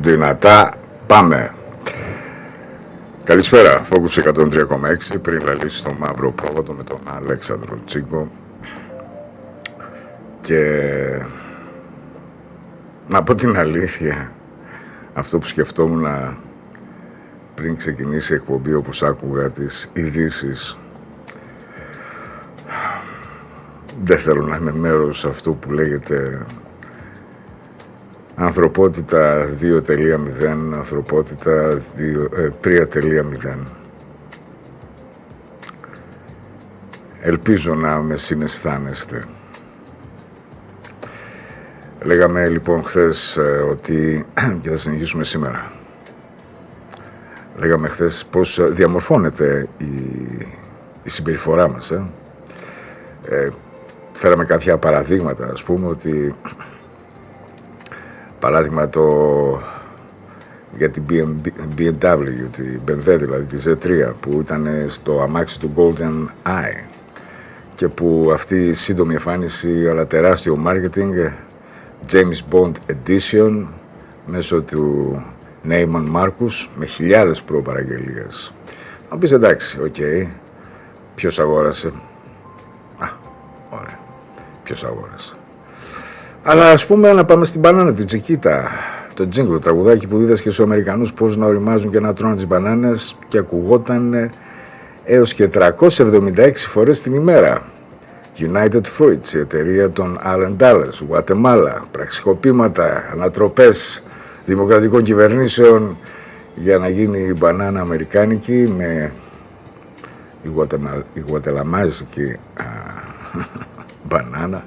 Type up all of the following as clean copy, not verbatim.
Δυνατά πάμε. Καλησπέρα, Focus 103,6. Πριν λαλήσει το μαύρο πρόβατο με τον Αλέξανδρο Τσίγκο. Και να πω την αλήθεια, αυτό που σκεφτόμουν πριν ξεκινήσει η εκπομπή, όπως άκουγα τις ειδήσεις, δεν θέλω να είμαι μέρος αυτού που λέγεται ανθρωπότητα 2.0, ανθρωπότητα 3.0. Ελπίζω να με συναισθάνεστε. Λέγαμε λοιπόν χθες ότι, και θα συνεχίσουμε σήμερα, λέγαμε χθες πώς διαμορφώνεται η συμπεριφορά μας. Φέραμε κάποια παραδείγματα, ας πούμε, ότι παράδειγμα για την BMW, την BMW δηλαδή, τη Z3, που ήταν στο αμάξι του Golden Eye και που αυτή η σύντομη εμφάνιση αλλά τεράστιο marketing, James Bond Edition, μέσω του Neyman Marcus, με χιλιάδες προπαραγγελίες. Να πεις εντάξει, οκ, ποιος αγόρασε? Ωραία, ποιος αγόρασε? Αλλά ας πούμε να πάμε στην μπανάνα, την Τσικίτα, το jingle, το τραγουδάκι που δίδασκε στους Αμερικανούς πώς να οριμάζουν και να τρώνε τις μπανάνες, και ακουγόταν έως και 376 φορές την ημέρα. United Fruits, η εταιρεία των Allen Dulles, Guatemala, πραξικοπήματα, ανατροπές δημοκρατικών κυβερνήσεων για να γίνει η μπανάνα αμερικάνικη με η γουατελαμάζικη μπανάνα.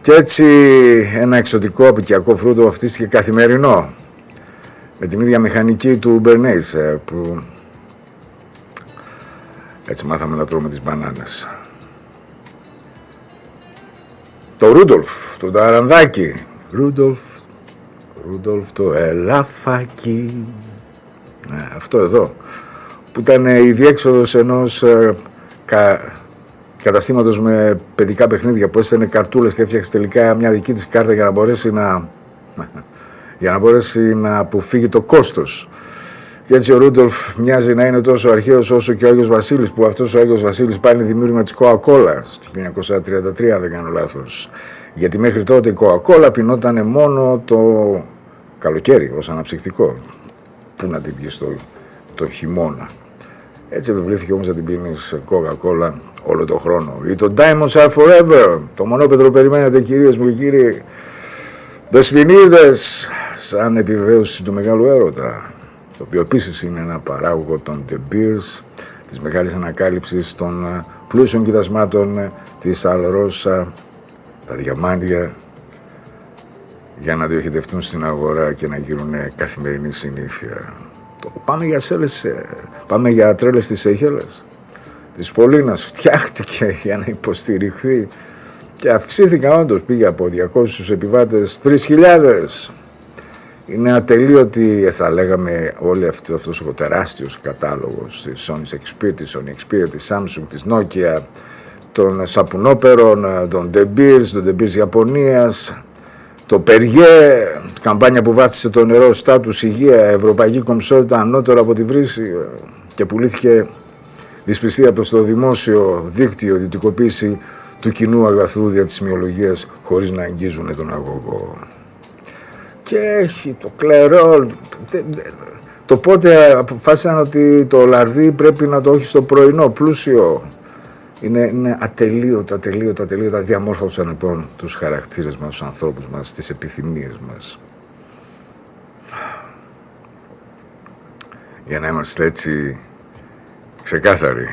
Και έτσι ένα εξωτικό απικιακό φρούτο βαφτίστηκε καθημερινό με την ίδια μηχανική του Μπερνέις, που έτσι μάθαμε να τρώμε τις μπανάνες. Το Ρούντολφ, το ταρανδάκι, Ρούντολφ το ελαφάκι, αυτό εδώ, που ήταν η διέξοδος ενός καταστήματος με παιδικά παιχνίδια, που έστελνε καρτούλες και έφτιαξε τελικά μια δική της κάρτα για να μπορέσει να αποφύγει το κόστος. Και έτσι ο Ρούντολφ μοιάζει να είναι τόσο αρχαίος όσο και ο Άγιος Βασίλης, που αυτός ο Άγιος Βασίλης πάλι δημιούργημα της Coca-Cola στο 1933, αν δεν κάνω λάθος. Γιατί μέχρι τότε η Coca-Cola πινόταν μόνο το καλοκαίρι ως αναψυκτικό. Πού να την πιεις το χειμώνα? Έτσι επιβλήθηκε όμως να την πίνεις Coca-Cola όλο το χρόνο. Ή το Diamonds Are Forever, το μονόπετρο περιμένετε, κυρίες μου και κύριοι. Δεσποινίδες, σαν επιβεβαίωση του μεγάλου έρωτα, το οποίο επίσης είναι ένα παράγωγο των De Beers, της μεγάλης ανακάλυψης των πλούσιων κοιτασμάτων της Αλρόσα, τα διαμάντια, για να διοχετευτούν στην αγορά και να γίνουν καθημερινή συνήθεια. Πάμε για σέλες, πάμε για τρέλες στις Σέιχελες της Πολίνας, φτιάχτηκε για να υποστηριχθεί και αυξήθηκαν όντως, πήγε από 200 επιβάτες 3.000. Είναι ατελείωτη, θα λέγαμε, όλη αυτός ο τεράστιος κατάλογος της Sony Xperia, της Sony Xperia, της Samsung, της Nokia, των σαπουνόπερων, των De Beers, των De Beers Ιαπωνίας, το Perrier, καμπάνια που βάθησε το νερό, στάτους, υγεία, ευρωπαϊκή κομψότητα ανώτερο από τη βρύση, και πουλήθηκε δυσπιστία προς το δημόσιο δίκτυο, ιδιωτικοποίηση του κοινού αγαθού δια της μυολογίας χωρίς να αγγίζουν τον αγωγό. Και έχει το κλερό. Το πότε αποφάσισαν ότι το λαρδί πρέπει να το έχει στο πρωινό, πλούσιο. Είναι ατελείωτα. Διαμόρφωσαν λοιπόν τους χαρακτήρες μας, τους ανθρώπους μας, τις επιθυμίες μας. Για να είμαστε έτσι ξεκάθαροι.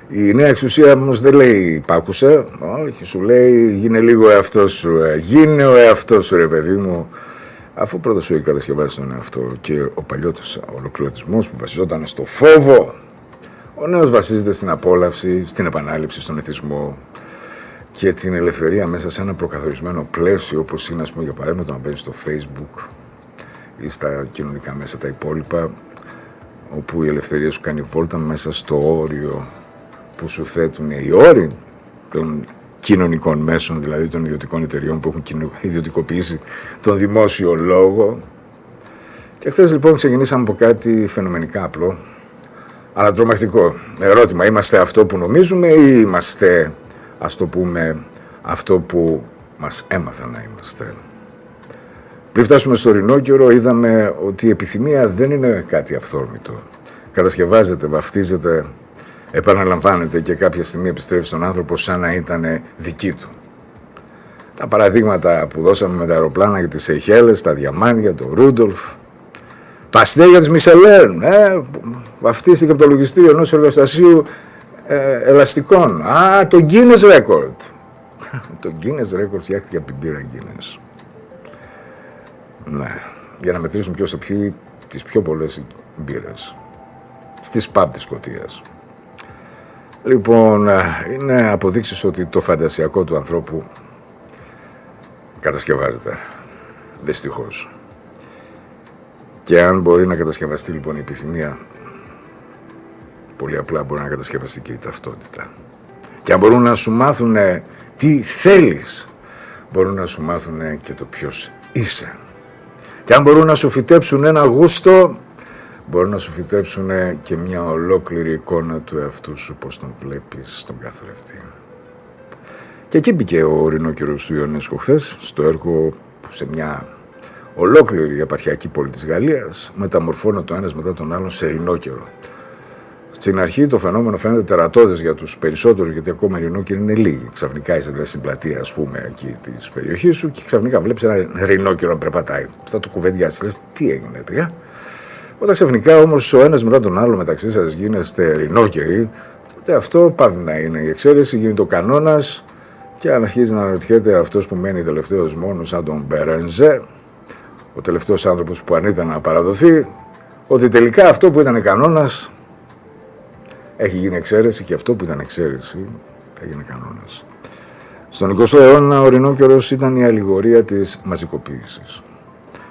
Η νέα εξουσία όμως δεν λέει πάκουσε, όχι, σου λέει γίνε λίγο εαυτός σου, γίνε ο εαυτός σου, ρε παιδί μου, αφού πρώτα σου έχει κατασκευάσει τον εαυτό. Και ο παλιότερος ολοκληρωτισμός που βασιζόταν στο φόβο, ο νέος βασίζεται στην απόλαυση, στην επανάληψη, στον εθισμό και την ελευθερία μέσα σε ένα προκαθορισμένο πλαίσιο, όπως είναι, ας πούμε, για παράδειγμα, να μπαίνεις στο Facebook ή στα κοινωνικά μέσα τα υπόλοιπα, όπου η ελευθερία σου κάνει βόλτα μέσα στο όριο που σου θέτουν οι όροι των κοινωνικών μέσων, δηλαδή των ιδιωτικών εταιριών που έχουν ιδιωτικοποιήσει τον δημόσιο λόγο, Και χθες λοιπόν ξεκινήσαμε από κάτι φαινομενικά απλό, αλλά τρομακτικό. Ερώτημα, είμαστε αυτό που νομίζουμε ή είμαστε, ας το πούμε, αυτό που μας έμαθαν να είμαστε? Πριν φτάσουμε στο ορεινόκερο είδαμε ότι η επιθυμία δεν είναι κάτι αυθόρμητο. Κατασκευάζεται, βαφτίζεται, επαναλαμβάνεται και κάποια στιγμή επιστρέφει στον άνθρωπο σαν να ήταν δική του. Τα παραδείγματα που δώσαμε με τα αεροπλάνα για τις Σεϊχέλες, τα διαμάντια, τον Ρούντολφ, τα αστέρια της Μισελέν, βαφτίστηκε από το λογιστήριο ενός εργοστασίου ελαστικών. Το Guinness Record. Το Guinness Record φτιάχτηκε από την πύρα Guinness. Ναι, για να μετρήσουν ποιος θα πιει τις πιο πολλές μπύρες στις παμπ της Σκωτίας. Λοιπόν, είναι αποδείξεις ότι το φαντασιακό του ανθρώπου κατασκευάζεται, δυστυχώς. Και αν μπορεί να κατασκευαστεί λοιπόν η επιθυμία, πολύ απλά μπορεί να κατασκευαστεί και η ταυτότητα. Και αν μπορούν να σου μάθουν τι θέλεις, μπορούν να σου μάθουν και το ποιος είσαι. Και αν μπορούν να σου φυτέψουν ένα γούστο, μπορούν να σου φυτέψουν και μια ολόκληρη εικόνα του εαυτού σου, πώς τον βλέπεις στον καθρέφτη. Και εκεί μπήκε ο ορεινόκερος του Ιωνέσκο χθες, στο έργο που σε μια ολόκληρη επαρχιακή πόλη της Γαλλίας μεταμορφώνει το ένας μετά τον άλλον σε ειρηνόκερο. Στην αρχή το φαινόμενο φαίνεται τερατώδες για τους περισσότερους, γιατί ακόμα ειρηνόκεροι είναι λίγοι. Ξαφνικά είσαι δηλαδή στην πλατεία, ας πούμε, εκεί της περιοχής σου και ξαφνικά βλέπεις ένα ειρηνόκερο να περπατάει. Θα το κουβεντιάσεις, λες τι έγινε, παιδιά. Όταν ξαφνικά όμως ο ένας μετά τον άλλο μεταξύ σας γίνεστε ειρηνόκεροι, τότε αυτό πάβει να είναι η εξαίρεση, γίνεται ο κανόνας και αν αρχίζει να αναρωτιέται αυτός που μένει τελευταίος μόνος, σαν τον Μπερενζέ, ο τελευταίος άνθρωπος που ανήταν να παραδοθεί, ότι τελικά αυτό που ήταν κανόνας έχει γίνει εξαίρεση και αυτό που ήταν εξαίρεση έγινε κανόνας. Στον 20ο αιώνα ο ειρηνόκερος ήταν η αλληγορία της μαζικοποίησης.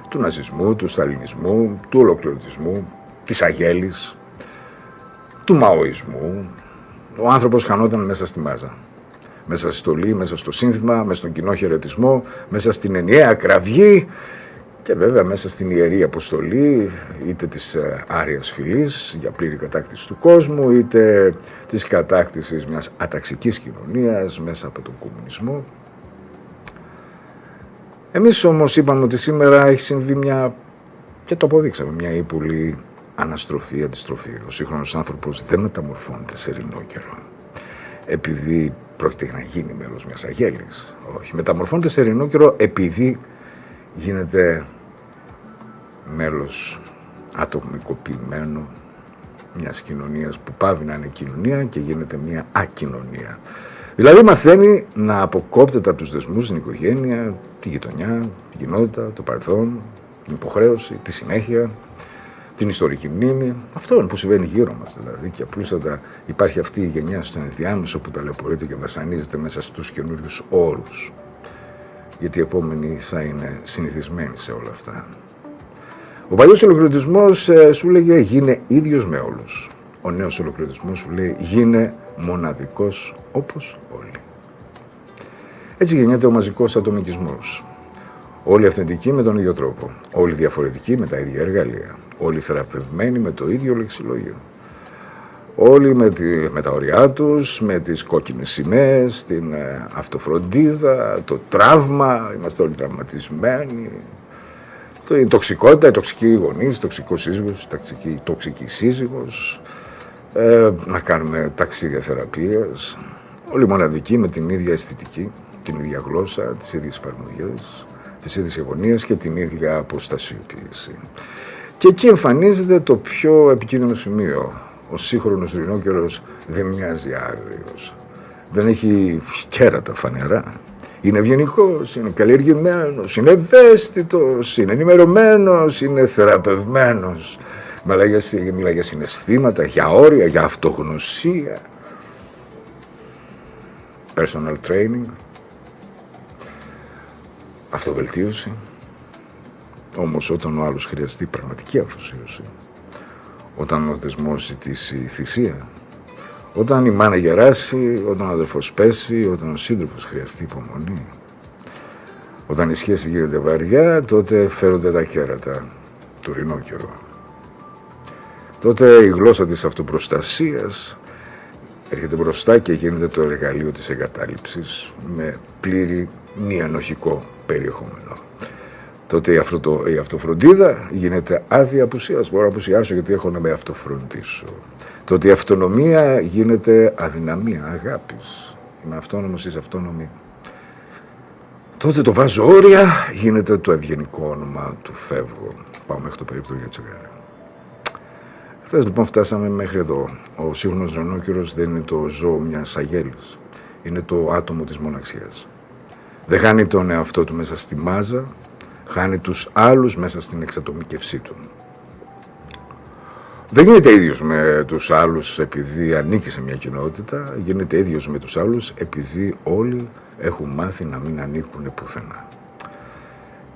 Του ναζισμού, του σταλινισμού, του ολοκληρωτισμού, της αγέλης, του μαοϊσμού. Ο άνθρωπος χανόταν μέσα στη μάζα. Μέσα στη στολή, μέσα στο σύνθημα, μέσα στον κοινό χαιρετισμό, μέσα στην ενιαία κραυγή και βέβαια μέσα στην ιερή αποστολή, είτε της άριας φυλής για πλήρη κατάκτηση του κόσμου, είτε της κατάκτησης μιας αταξικής κοινωνίας μέσα από τον κομμουνισμό. Εμείς όμως είπαμε ότι σήμερα έχει συμβεί μια, και το αποδείξαμε, μια ύπουλη αναστροφή, αντιστροφή. Ο σύγχρονος άνθρωπος δεν μεταμορφώνεται σε ειρηνόκερο επειδή πρόκειται να γίνει μέλος μιας αγέλης. Όχι, μεταμορφώνεται σε ειρηνόκερο επειδή γίνεται μέλος ατομικοποιημένο μιας κοινωνίας που πάβει να είναι κοινωνία και γίνεται μια ακοινωνία. Δηλαδή μαθαίνει να αποκόπτεται από τους δεσμούς στην οικογένεια, τη γειτονιά, την κοινότητα, το παρελθόν, την υποχρέωση, τη συνέχεια, την ιστορική μνήμη. Αυτό είναι που συμβαίνει γύρω μας δηλαδή και απλούστατα υπάρχει αυτή η γενιά στο ενδιάμεσο που ταλαιπωρείται και βασανίζεται μέσα στους καινούριους όρους. Γιατί οι επόμενοι θα είναι συνηθισμένοι σε όλα αυτά. Ο παλιός ολοκληρωτισμός σου λέγε γίνε ίδιος με όλους. Ο νέος ολοκληρωτισμός σου λέει γίνε μοναδικός όπως όλοι. Έτσι γεννιέται ο μαζικός ατομικισμός. Όλοι αυθεντικοί με τον ίδιο τρόπο. Όλοι διαφορετικοί με τα ίδια εργαλεία. Όλοι θεραπευμένοι με το ίδιο λεξιλόγιο. Όλοι με τα ωριά τους, με τις κόκκινες σημαίες, την αυτοφροντίδα, το τραύμα, είμαστε όλοι τραυματισμένοι. Η τοξικότητα, οι τοξικοί γονείς, τοξικός σύζυγος, τοξική σύζυγος, να κάνουμε ταξίδια θεραπείας, όλοι μοναδικοί με την ίδια αισθητική, την ίδια γλώσσα, τις ίδιες εφαρμογές, τις ίδιες αγωνίες και την ίδια αποστασιοποίηση. Και εκεί εμφανίζεται το πιο επικίνδυνο σημείο. Ο σύγχρονος ειρηνόκερος δεν μοιάζει άγριος, δεν έχει κέρατα φανερά. Είναι ευγενικός, είναι καλλιεργημένος, είναι ευαίσθητος, είναι ενημερωμένος, είναι θεραπευμένος. Μιλάει για συναισθήματα, για όρια, για αυτογνωσία. Personal training. Αυτοβελτίωση. Όμως όταν ο άλλος χρειαστεί πραγματική αφοσίωση, όταν ο δεσμός ζητήσει θυσία, όταν η μάνα γεράσει, όταν ο αδερφός πέσει, όταν ο σύντροφος χρειαστεί υπομονή, όταν η σχέση γίνεται βαριά, τότε φέρονται τα κέρατα. τωρινό καιρό. Τότε η γλώσσα της αυτοπροστασίας έρχεται μπροστά και γίνεται το εργαλείο της εγκατάλειψης με πλήρη μη ενοχικό περιεχόμενο. Τότε η αυτοφροντίδα γίνεται άδεια απουσίας. Μπορώ να απουσιάσω γιατί έχω να με αυτοφροντίσω. Τότε η αυτονομία γίνεται αδυναμία αγάπης. Είμαι αυτόνομος, είσαι αυτόνομη. Τότε το βάζω όρια, γίνεται το ευγενικό όνομα του φεύγω. Πάω μέχρι το περίπτωμα για τσιγάρα. Χθες λοιπόν φτάσαμε μέχρι εδώ. Ο σύγχρονος Ρενόκυρος δεν είναι το ζώο μιας αγέλης. Είναι το άτομο της μοναξιάς. Δεν χάνει τον εαυτό του μέσα στη μάζα, χάνει τους άλλους μέσα στην εξατομικευσή του. Δεν γίνεται ίδιος με τους άλλους επειδή ανήκει σε μια κοινότητα, γίνεται ίδιος με τους άλλους επειδή όλοι έχουν μάθει να μην ανήκουν πουθενά.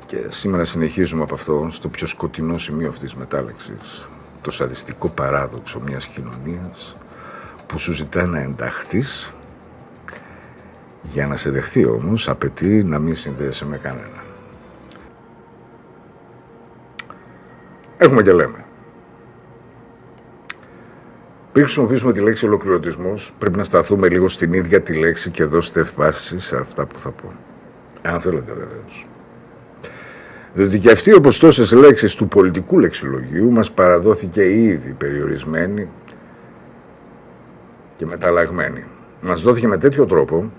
Και σήμερα συνεχίζουμε από αυτό στο πιο σκοτεινό σημείο αυτής της μετάλλαξης, το σαδιστικό παράδοξο μιας κοινωνίας που σου ζητά να ενταχθείς, για να σε δεχθεί όμως απαιτεί να μην συνδέεσαι με κανέναν. Έχουμε και λέμε. Πριν χρησιμοποιήσουμε τη λέξη ολοκληρωτισμός, πρέπει να σταθούμε λίγο στην ίδια τη λέξη και δώστε βάση σε αυτά που θα πω. Αν θέλετε βεβαίως. Διότι και αυτή όπως τόσες λέξεις του πολιτικού λεξιλογίου μας παραδόθηκε ήδη περιορισμένη και μεταλλαγμένη. Μας δόθηκε με τέτοιο τρόπο,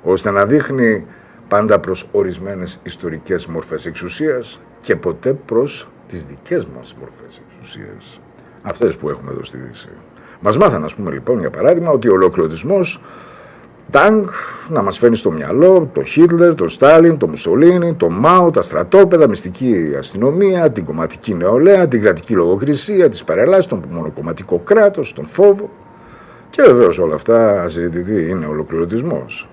ώστε να δείχνει πάντα προς ορισμένες ιστορικές μορφές εξουσίας και ποτέ προς τις δικές μας μορφές εξουσίας. Αυτές που έχουμε εδώ στη Δύση. Μας μάθανε, ας πούμε, λοιπόν, για παράδειγμα, ότι ο ολοκληρωτισμός να μας φαίνει στο μυαλό το Χίτλερ, το Στάλιν, το Μουσολίνι, το Μάο, τα στρατόπεδα, μυστική αστυνομία, την κομματική νεολαία, την κρατική λογοκρισία, τις παρελάσεις, τον μονοκομματικό κράτος, τον φόβο. Και βεβαίως όλα αυτά αζητητή είναι ολοκληρωτισμός.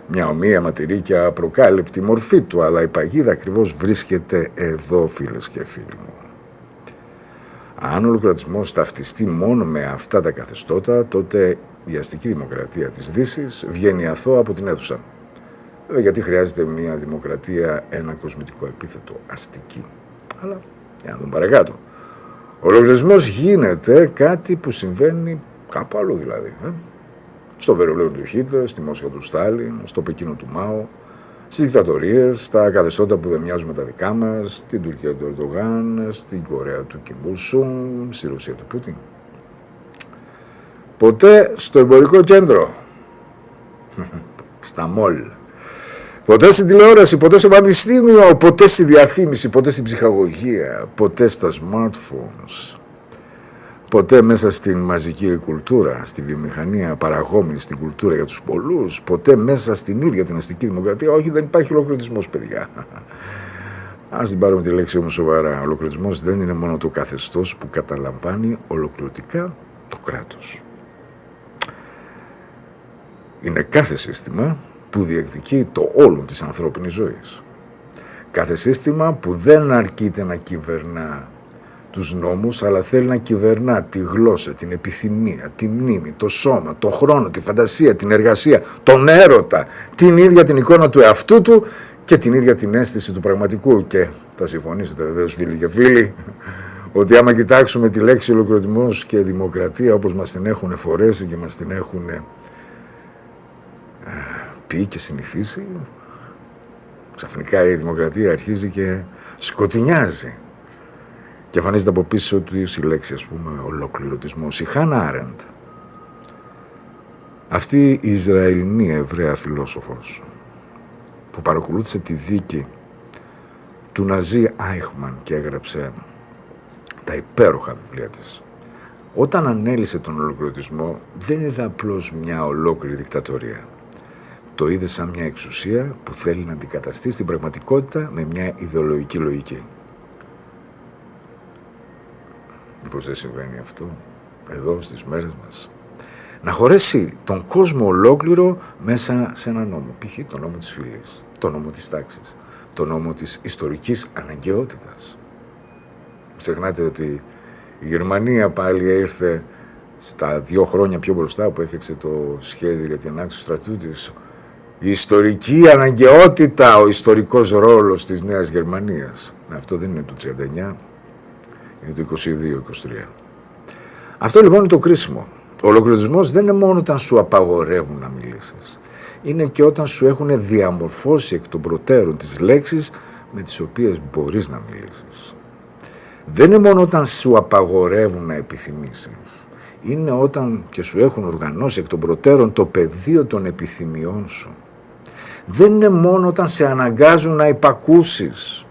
Μια ομοία ματηρή και απροκάλυπτη μορφή του, αλλά η παγίδα ακριβώς βρίσκεται εδώ, φίλες και φίλοι μου. Αν ο ολοκληρωτισμός ταυτιστεί μόνο με αυτά τα καθεστώτα, τότε η αστική δημοκρατία της Δύσης βγαίνει αθώα από την αίθουσα. Βέβαια, γιατί χρειάζεται μια δημοκρατία ένα κοσμητικό επίθετο, αστική. Αλλά, για να δούμε παρακάτω. Ο ολοκληρωτισμός γίνεται κάτι που συμβαίνει κάπου αλλού δηλαδή. Στο Βερολίνο του Χίτλερ, στη Μόσχα του Στάλιν, στο Πεκίνο του Μάο, στις δικτατορίες, στα καθεστώτα που δεν μοιάζουν με τα δικά μας, στην Τουρκία του Ερντογάν, στην Κορέα του Κιμ Ιλ Σουν, στη Ρωσία του Πούτιν. Ποτέ στο εμπορικό κέντρο, στα μολ, ποτέ στην τηλεόραση, ποτέ στο πανεπιστήμιο, ποτέ στη διαφήμιση, ποτέ στην ψυχαγωγία, ποτέ στα smartphones. Ποτέ μέσα στην μαζική κουλτούρα, στη βιομηχανία παραγόμενη στην κουλτούρα για τους πολλούς, ποτέ μέσα στην ίδια την αστική δημοκρατία. Όχι, δεν υπάρχει ολοκληρωτισμός, παιδιά. Ας την πάρουμε τη λέξη όμως σοβαρά. Ο ολοκληρωτισμός δεν είναι μόνο το καθεστώς που καταλαμβάνει ολοκληρωτικά το κράτος. Είναι κάθε σύστημα που διεκδικεί το όλον της ανθρώπινης ζωής. Κάθε σύστημα που δεν αρκείται να κυβερνά τους νόμους, αλλά θέλει να κυβερνά τη γλώσσα, την επιθυμία, τη μνήμη, το σώμα, το χρόνο, τη φαντασία, την εργασία, τον έρωτα, την ίδια την εικόνα του εαυτού του και την ίδια την αίσθηση του πραγματικού. Και θα συμφωνήσετε βεβαίως, φίλοι και φίλοι, ότι άμα κοιτάξουμε τη λέξη ολοκληρωτισμός και δημοκρατία όπως μας την έχουν φορέσει και μας την έχουν πει και συνηθίσει, ξαφνικά η δημοκρατία αρχίζει και σκοτεινιάζει. Και εμφανίζεται από πίσω του η λέξη, ας πούμε, ολοκληρωτισμός. Η Χάνα Άρεντ, αυτή η Ισραηλινή Εβραία φιλόσοφος, που παρακολούθησε τη δίκη του Ναζί Άιχμαν και έγραψε τα υπέροχα βιβλία της, όταν ανέλυσε τον ολοκληρωτισμό, δεν είδε απλώς μια ολόκληρη δικτατορία. Το είδε σαν μια εξουσία που θέλει να αντικαταστήσει την πραγματικότητα με μια ιδεολογική λογική. Μήπως δεν συμβαίνει αυτό εδώ στις μέρες μας? Να χωρέσει τον κόσμο ολόκληρο μέσα σε ένα νόμο. Π.χ. το νόμο της φυλής, το νόμο της τάξης, το νόμο της ιστορικής αναγκαιότητας. Ξεχνάτε ότι η Γερμανία πάλι ήρθε στα 2 χρόνια πιο μπροστά που έφτιαξε το σχέδιο για την ανάπτυξη του στρατού της. Η ιστορική αναγκαιότητα, ο ιστορικός ρόλος της Νέας Γερμανίας. Αυτό δεν είναι του 39. για το 22-23. Αυτό λοιπόν είναι το κρίσιμο. Ο ολοκληρωτισμός δεν είναι μόνο όταν σου απαγορεύουν να μιλήσεις. Είναι και όταν σου έχουν διαμορφώσει εκ των προτέρων τις λέξεις με τις οποίες μπορείς να μιλήσεις. Δεν είναι μόνο όταν σου απαγορεύουν να επιθυμήσεις. Είναι όταν και σου έχουν οργανώσει εκ των προτέρων το πεδίο των επιθυμιών σου. Δεν είναι μόνο όταν σε αναγκάζουν να υπακούσεις.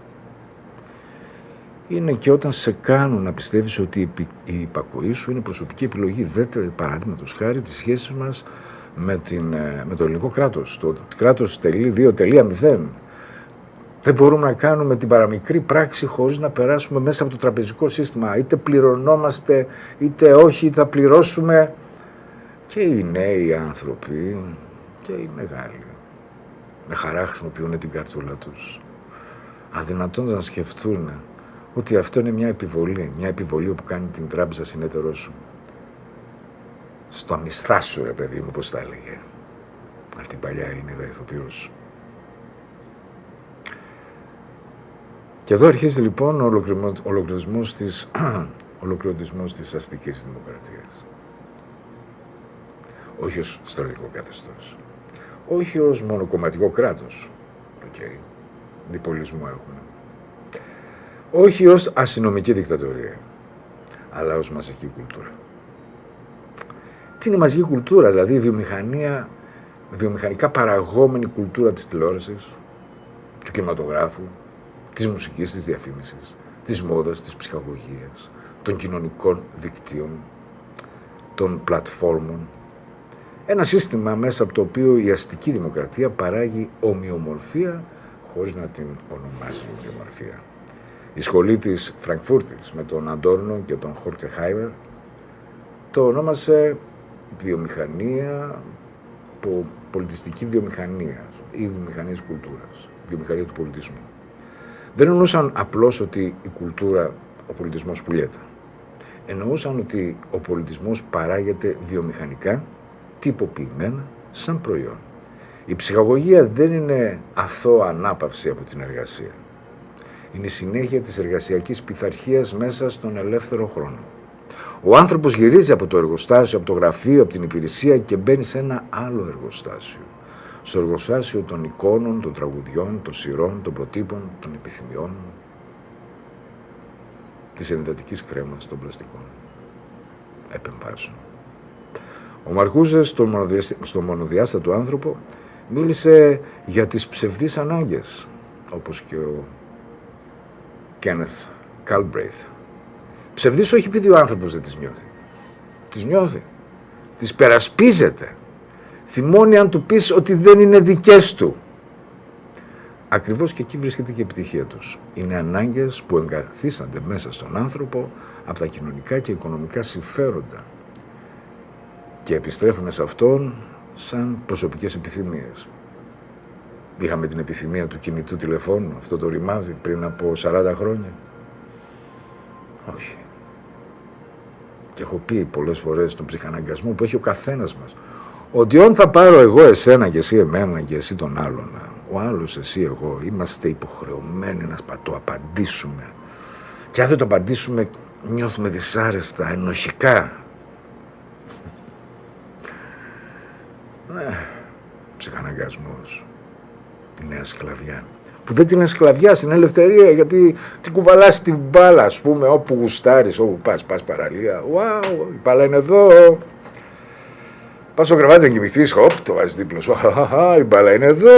Είναι και όταν σε κάνουν να πιστεύεις ότι η υπακοή σου είναι προσωπική επιλογή. Δείτε παραδείγματος χάρη τις σχέσεις μας με το ελληνικό κράτος. Το κράτος 2.0. Δεν μπορούμε να κάνουμε την παραμικρή πράξη χωρίς να περάσουμε μέσα από το τραπεζικό σύστημα. Είτε πληρωνόμαστε, είτε όχι, θα πληρώσουμε. Και οι νέοι άνθρωποι και οι μεγάλοι με χαρά χρησιμοποιούν την καρτούλα τους. Αδυνατόν να σκεφτούν ότι αυτό είναι μια επιβολή που κάνει την τράπεζα συνεταιρό σου. Στο αμυστά σου, ρε παιδί μου, πώς τα έλεγε αυτή η παλιά Ελληνίδα ηθοποιός. Και εδώ αρχίζει λοιπόν ο ολοκληρωτισμός της αστικής δημοκρατίας. Όχι ως στρατικό καθεστώς. Όχι ως μονοκομματικό κράτος. Διπολισμό έχουμε. Όχι ως αστυνομική δικτατορία. Αλλά ως μαζική κουλτούρα. Τι είναι η μαζική κουλτούρα? Δηλαδή η βιομηχανικά παραγόμενη κουλτούρα της τηλεόρασης, του κινηματογράφου, της μουσικής, της διαφήμισης, της μόδας, της ψυχαγωγίας, των κοινωνικών δικτύων, των πλατφόρμων. Ένα σύστημα μέσα από το οποίο η αστική δημοκρατία παράγει ομοιομορφία χωρίς να την ονομάζει ομοιομορφία. Η σχολή της Φραγκφούρτης με τον Αντόρνο και τον Χόρκεχάιμερ το ονόμασε βιομηχανία, πολιτιστική βιομηχανία ή βιομηχανία της κουλτούρας, βιομηχανία του πολιτισμού. Δεν εννοούσαν απλώς ότι η κουλτούρα, ο πολιτισμός πουλιέται. Εννοούσαν ότι ο πολιτισμός παράγεται βιομηχανικά, τυποποιημένα, σαν προϊόν. Η ψυχαγωγία δεν είναι αθώα ανάπαυση από την εργασία. Είναι η συνέχεια της εργασιακής πειθαρχίας μέσα στον ελεύθερο χρόνο. Ο άνθρωπος γυρίζει από το εργοστάσιο, από το γραφείο, από την υπηρεσία και μπαίνει σε ένα άλλο εργοστάσιο. Στο εργοστάσιο των εικόνων, των τραγουδιών, των σειρών, των προτύπων, των επιθυμιών, της ενυδατικής κρέμας των πλαστικών επεμβάσεων. Ο Μαρκούζε στο μονοδιάστατο άνθρωπο μίλησε για τις ψευδείς ανάγκες, όπως και ο Κένεθ Καλμπρέιθ. Ψευδείς όχι επειδή ο άνθρωπος δεν τις νιώθει. Τις νιώθει. Τις περασπίζεται. Θυμώνει αν του πεις ότι δεν είναι δικές του. Ακριβώς και εκεί βρίσκεται και η επιτυχία τους. Είναι ανάγκες που εγκαθίστανται μέσα στον άνθρωπο από τα κοινωνικά και οικονομικά συμφέροντα και επιστρέφουν σε αυτόν σαν προσωπικές επιθυμίες. Είχαμε την επιθυμία του κινητού τηλεφώνου, αυτό το ρημάδι, πριν από 40 χρόνια. Όχι. Και έχω πει πολλές φορές τον ψυχαναγκασμό που έχει ο καθένας μας. Ότι όταν θα πάρω εγώ εσένα και εσύ εμένα και εσύ τον άλλον, ο άλλος εσύ εγώ, είμαστε υποχρεωμένοι να το απαντήσουμε. Και αν δεν το απαντήσουμε νιώθουμε δυσάρεστα, ενοχικά. Ναι, ψυχαναγκασμός. Η νέα σκλαβιά. Που δεν την είναι σκλαβιά, στην ελευθερία, γιατί την κουβαλάς την μπάλα, ας πούμε, όπου γουστάρεις, όπου πας παραλία. Wow, η μπάλα είναι εδώ. Πας στο κρεβάτι να κοιμηθείς, χοπ, το βάζεις δίπλα σου. Η μπάλα είναι εδώ.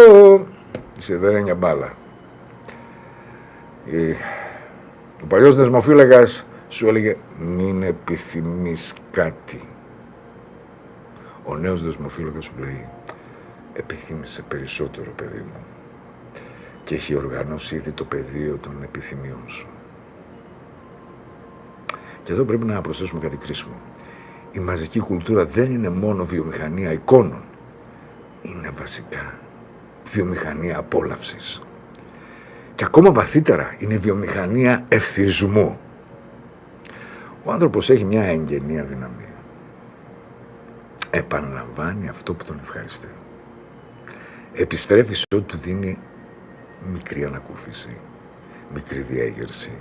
Είσαι δεν είναι μια μπάλα. Ο παλιός δεσμοφύλακας σου έλεγε μην επιθυμείς κάτι. Ο νέος δεσμοφύλακας σου λέει επιθύμησε περισσότερο, παιδί μου. Και έχει οργανώσει ήδη το πεδίο των επιθυμιών σου. Και εδώ πρέπει να προσθέσουμε κάτι κρίσιμο. Η μαζική κουλτούρα δεν είναι μόνο βιομηχανία εικόνων. Είναι βασικά βιομηχανία απόλαυσης. Και ακόμα βαθύτερα είναι βιομηχανία ευθυσμού. Ο άνθρωπος έχει μια εγγενή αδυναμία. Επαναλαμβάνει αυτό που τον ευχαριστεί. Επιστρέφει σε ό,τι του δίνει μικρή ανακούφιση, μικρή διέγερση,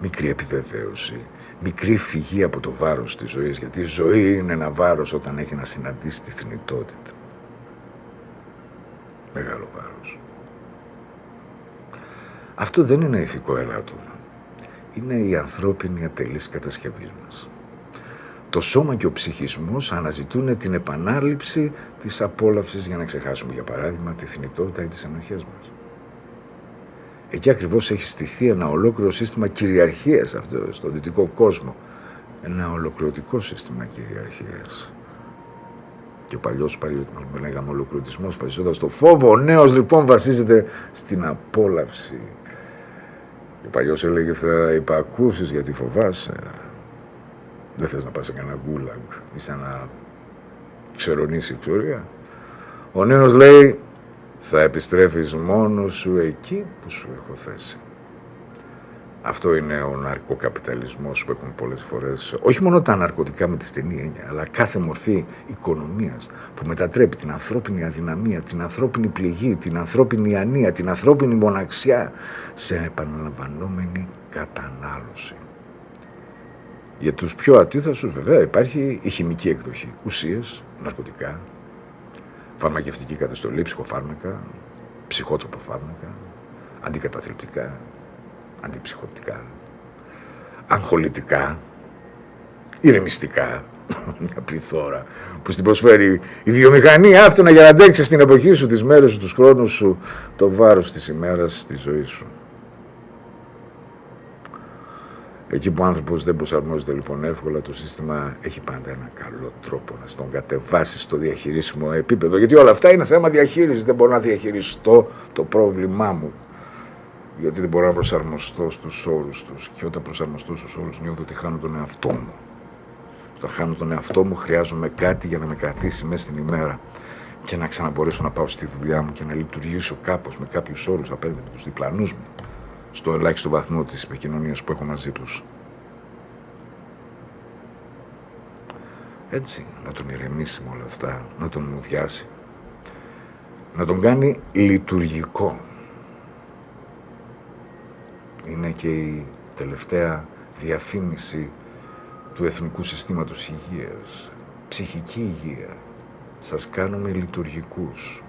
μικρή επιβεβαίωση, μικρή φυγή από το βάρος της ζωής, γιατί η ζωή είναι ένα βάρος όταν έχει να συναντήσει τη θνητότητα. Μεγάλο βάρος. Αυτό δεν είναι ηθικό ελάττωμα. Είναι η ανθρώπινη ατελής κατασκευή μας. Το σώμα και ο ψυχισμός αναζητούν την επανάληψη της απόλαυσης για να ξεχάσουμε, για παράδειγμα, τη θνητότητα ή τις ενοχές μας. Εκεί ακριβώς έχει στηθεί ένα ολόκληρο σύστημα κυριαρχίας αυτό, στο δυτικό κόσμο. Ένα ολοκληρωτικό σύστημα κυριαρχίας. Και ο παλιός λέγαμε ολοκληρωτισμός βασιζόταν στο φόβο. Ο νέος λοιπόν βασίζεται στην απόλαυση. Και ο παλιός έλεγε θα υπακούσεις γιατί φοβάσαι. Δεν θες να πας σε κανένα γκούλαγκ ή σε ένα ξερονήσι εξορία. Ο νέος λέει θα επιστρέφεις μόνος σου εκεί που σου έχω θέσει. Αυτό είναι ο ναρκοκαπιταλισμός που έχουν πολλές φορές, όχι μόνο τα ναρκωτικά με τη στενή έννοια, αλλά κάθε μορφή οικονομίας που μετατρέπει την ανθρώπινη αδυναμία, την ανθρώπινη πληγή, την ανθρώπινη ανία, την ανθρώπινη μοναξιά σε επαναλαμβανόμενη κατανάλωση. Για τους πιο αντίθασους βέβαια υπάρχει η χημική εκδοχή, ουσίες, ναρκωτικά, φαρμακευτική καταστολή, ψυχοφάρμακα, ψυχότροπα φάρμακα, αντικαταθλιπτικά, αντιψυχωτικά, αγχολητικά, ηρεμιστικά, μια πληθώρα που στην προσφέρει η βιομηχανία άφθονα για να αντέξεις στην εποχή σου, τις μέρες σου, τους χρόνους σου, το βάρος της ημέρας, της ζωής σου. Εκεί που ο άνθρωπος δεν προσαρμόζεται λοιπόν εύκολα, το σύστημα έχει πάντα ένα καλό τρόπο να στον κατεβάσει στο διαχειρίσιμο επίπεδο. Γιατί όλα αυτά είναι θέμα διαχείρισης. Δεν μπορώ να διαχειριστώ το πρόβλημά μου. Γιατί δεν μπορώ να προσαρμοστώ στους όρους τους. Και όταν προσαρμοστώ στους όρους, νιώθω ότι χάνω τον εαυτό μου. Όταν χάνω τον εαυτό μου, χρειάζομαι κάτι για να με κρατήσει μέσα στην ημέρα και να ξαναμπορέσω να πάω στη δουλειά μου και να λειτουργήσω κάπως με κάποιους όρους απέναντι με τους διπλανούς μου, στο ελάχιστο βαθμό της επικοινωνίας που έχω μαζί τους. Έτσι, να τον ηρεμήσει με όλα αυτά, να τον μουδιάσει, να τον κάνει λειτουργικό. Είναι και η τελευταία διαφήμιση του Εθνικού Συστήματος Υγείας. Ψυχική υγεία. Σας κάνουμε λειτουργικούς.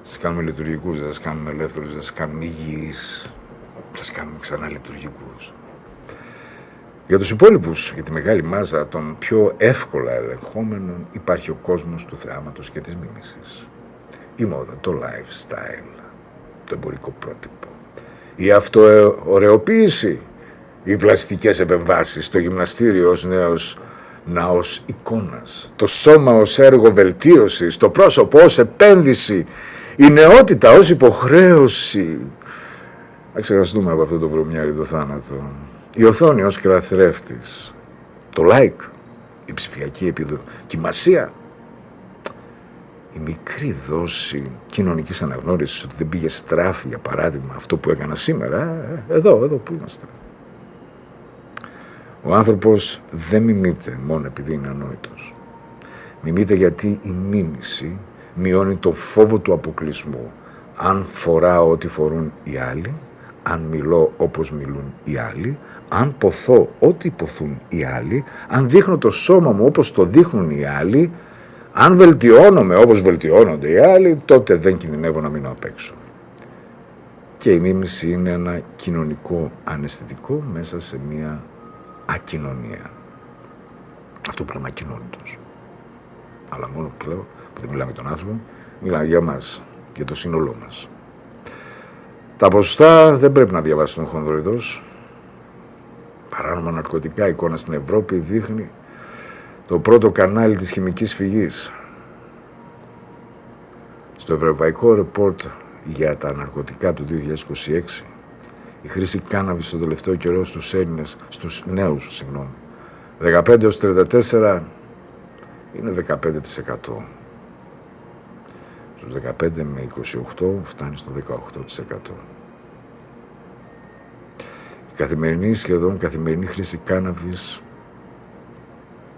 Σας κάνουμε λειτουργικούς, δεν σας κάνουμε ελεύθερους, δεν σας κάνουμε υγιείς. Σας κάνουμε ξανά λειτουργικούς. Για τους υπόλοιπους, για τη μεγάλη μάζα των πιο εύκολα ελεγχόμενων, υπάρχει ο κόσμος του θεάματος και της μίμησης. Η μόδα, το lifestyle, το εμπορικό πρότυπο, η αυτοωρεοποίηση, οι πλαστικές επεμβάσεις, το γυμναστήριο ως νέος ναός εικόνας, το σώμα ως έργο βελτίωσης, το πρόσωπο ως επένδυση, η νεότητα ως υποχρέωση. Να ξεχαστούμε από αυτό το βρωμιάρι το θάνατο. Η οθόνη ως κραθρέφτης, το like, η ψηφιακή επιδοκιμασία, η μικρή δόση κοινωνικής αναγνώρισης ότι δεν πήγε στράφη, για παράδειγμα, αυτό που έκανα σήμερα, εδώ που είμαστε. Ο άνθρωπος δεν μιμείται μόνο επειδή είναι ανόητος. Μιμείται γιατί η μίμηση μειώνει το φόβο του αποκλεισμού. Αν φοράω ό,τι φορούν οι άλλοι, αν μιλώ όπως μιλούν οι άλλοι, αν ποθώ ό,τι ποθούν οι άλλοι, αν δείχνω το σώμα μου όπως το δείχνουν οι άλλοι, αν βελτιώνομαι όπως βελτιώνονται οι άλλοι, τότε δεν κινδυνεύω να μείνω απ' έξω. Και η μίμηση είναι ένα κοινωνικό αναισθητικό μέσα σε μια ακοινωνία. Αυτό που λέμε ακοινώνητος. Αλλά μόνο που λέω, που δεν μιλάμε για τον άνθρωπο, μιλάμε για μας, για το σύνολό μας. Τα ποσοστά δεν πρέπει να διαβάσουν χονδροειδώς. Παράνομα ναρκωτικά, εικόνα στην Ευρώπη δείχνει το πρώτο κανάλι της χημικής φυγής. Στο ευρωπαϊκό ρεπόρτ για τα ναρκωτικά του 2026, η χρήση κάναβης στο τελευταίο καιρό στους νέους, 15 έως 34 είναι 15%. Στους 15 με 28 φτάνει στο 18%. Η σχεδόν καθημερινή χρήση κάναβης,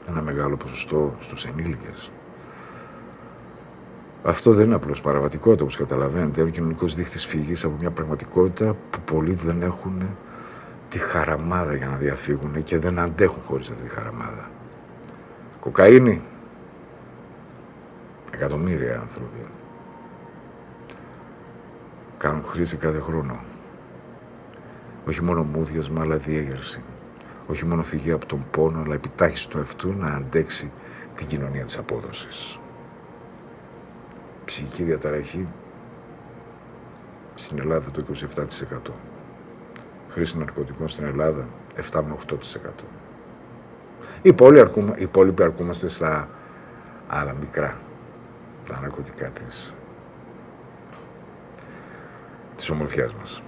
ένα μεγάλο ποσοστό στους ενήλικες. Αυτό δεν είναι απλώς παραβατικότητα, όπως καταλαβαίνετε. Είναι ο κοινωνικός δείχτης φυγής από μια πραγματικότητα που πολλοί δεν έχουν τη χαραμάδα για να διαφύγουν και δεν αντέχουν χωρίς αυτή τη χαραμάδα. Κοκαίνη. Εκατομμύρια άνθρωποι κάνουν χρήση κάθε χρόνο. Όχι μόνο μούδιασμα, αλλά διέγερση. Όχι μόνο φυγή από τον πόνο, αλλά επιτάχυση του εαυτού να αντέξει την κοινωνία της απόδοσης. Ψυχική διαταραχή στην Ελλάδα το 27%. Χρήση ναρκωτικών στην Ελλάδα 7 με 8%. Οι υπόλοιποι αρκούμαστε στα άλλα μικρά, τα ναρκωτικά της ομορφιάς μας.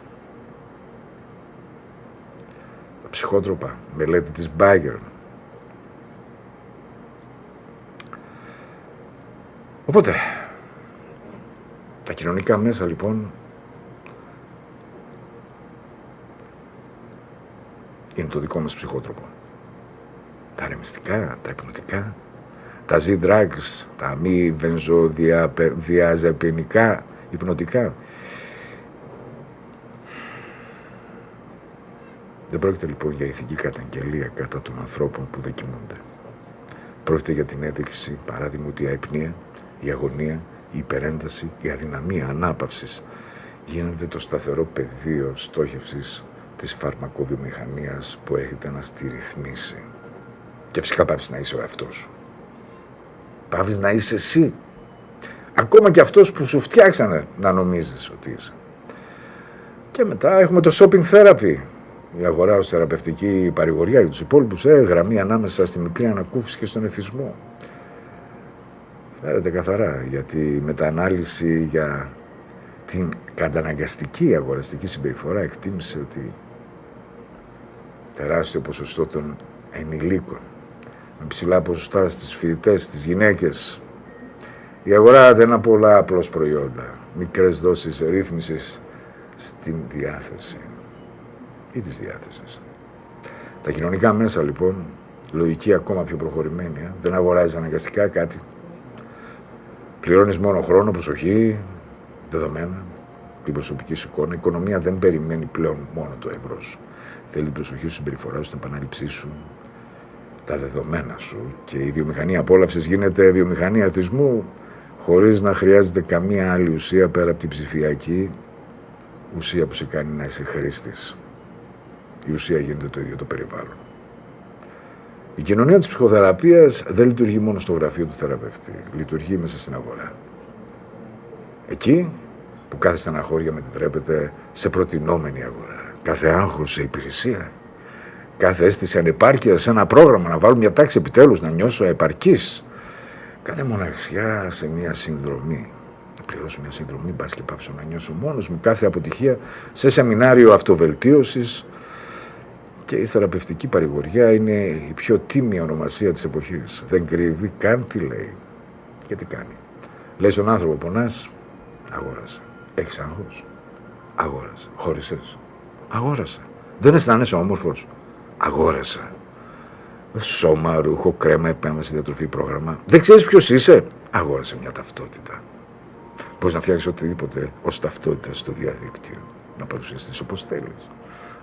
Τα ψυχότροπα, μελέτη της Bayer. Οπότε, τα κοινωνικά μέσα λοιπόν είναι το δικό μας ψυχότροπο. Τα ρεμιστικά, τα υπνοτικά, τα Z-drugs, τα μη βενζοδιαζεπινικά υπνοτικά. Δεν πρόκειται λοιπόν για ηθική καταγγελία κατά των ανθρώπων που δεν κοιμούνται. Πρόκειται για την έδειξη, παράδειγμα, ότι η αϊπνία, η αγωνία, η υπερένταση, η αδυναμία ανάπαυσης γίνεται το σταθερό πεδίο στόχευσης της φαρμακοβιομηχανίας που έρχεται να στη ρυθμίσει. Και φυσικά πάψεις να είσαι ο εαυτός σου. Πάψεις να είσαι εσύ. Ακόμα και αυτός που σου φτιάξανε να νομίζεις ότι είσαι. Και μετά έχουμε το shopping therapy. Η αγορά ως θεραπευτική παρηγοριά για τους υπόλοιπους, γραμμή ανάμεσα στη μικρή ανακούφιση και στον εθισμό. Φέρετε καθαρά, γιατί η μετανάλυση για την καταναγκαστική αγοραστική συμπεριφορά εκτίμησε ότι τεράστιο ποσοστό των ενηλίκων, με ψηλά ποσοστά στις φοιτητές, στις γυναίκες. Η αγορά δεν είναι πολλά απλώς προϊόντα, μικρές δόσεις ρύθμισης στην διάθεση ή της διάθεσης. Τα κοινωνικά μέσα λοιπόν, λογική ακόμα πιο προχωρημένη, δεν αγοράζεις αναγκαστικά κάτι. Πληρώνεις μόνο χρόνο, προσοχή, δεδομένα, την προσωπική σου εικόνα. Η οικονομία δεν περιμένει πλέον μόνο το ευρώ σου. Θέλει την προσοχή σου, συμπεριφορά σου, την επανάληψή σου, τα δεδομένα σου. Και η βιομηχανία απόλαυσης γίνεται βιομηχανία εθισμού, χωρίς να χρειάζεται καμία άλλη ουσία πέρα από την ψηφιακή ουσία που σε κάνει να είσαι χρήστης. Η ουσία γίνεται το ίδιο το περιβάλλον. Η κοινωνία της ψυχοθεραπείας δεν λειτουργεί μόνο στο γραφείο του θεραπευτή. Λειτουργεί μέσα στην αγορά. Εκεί που κάθε στεναχώρια μετατρέπεται σε προτινόμενη αγορά. Κάθε άγχος σε υπηρεσία. Κάθε αίσθηση ανεπάρκειας σε ένα πρόγραμμα. Να βάλω μια τάξη επιτέλους, να νιώσω επαρκής. Κάθε μοναξιά σε μια συνδρομή. Να πληρώσω μια συνδρομή, μπας και πάψω να νιώσω μόνος μου. Κάθε αποτυχία σε σεμινάριο αυτοβελτίωσης. Και η θεραπευτική παρηγοριά είναι η πιο τίμια ονομασία της εποχής. Δεν κρύβει καν τι λέει. Και τι κάνει. Λέει στον άνθρωπο, πονάς, αγόρασε. Έχεις άγχος, αγόρασε. Χώρισες, αγόρασε. Δεν αισθάνεσαι όμορφος, αγόρασε. Σώμα, ρούχο, κρέμα, επέμβαση, διατροφή, πρόγραμμα. Δεν ξέρεις ποιος είσαι, αγόρασε μια ταυτότητα. Μπορείς να φτιάξεις οτιδήποτε ως ταυτότητα στο διαδίκτυο. Να παρουσιαστείς όπως θέλεις.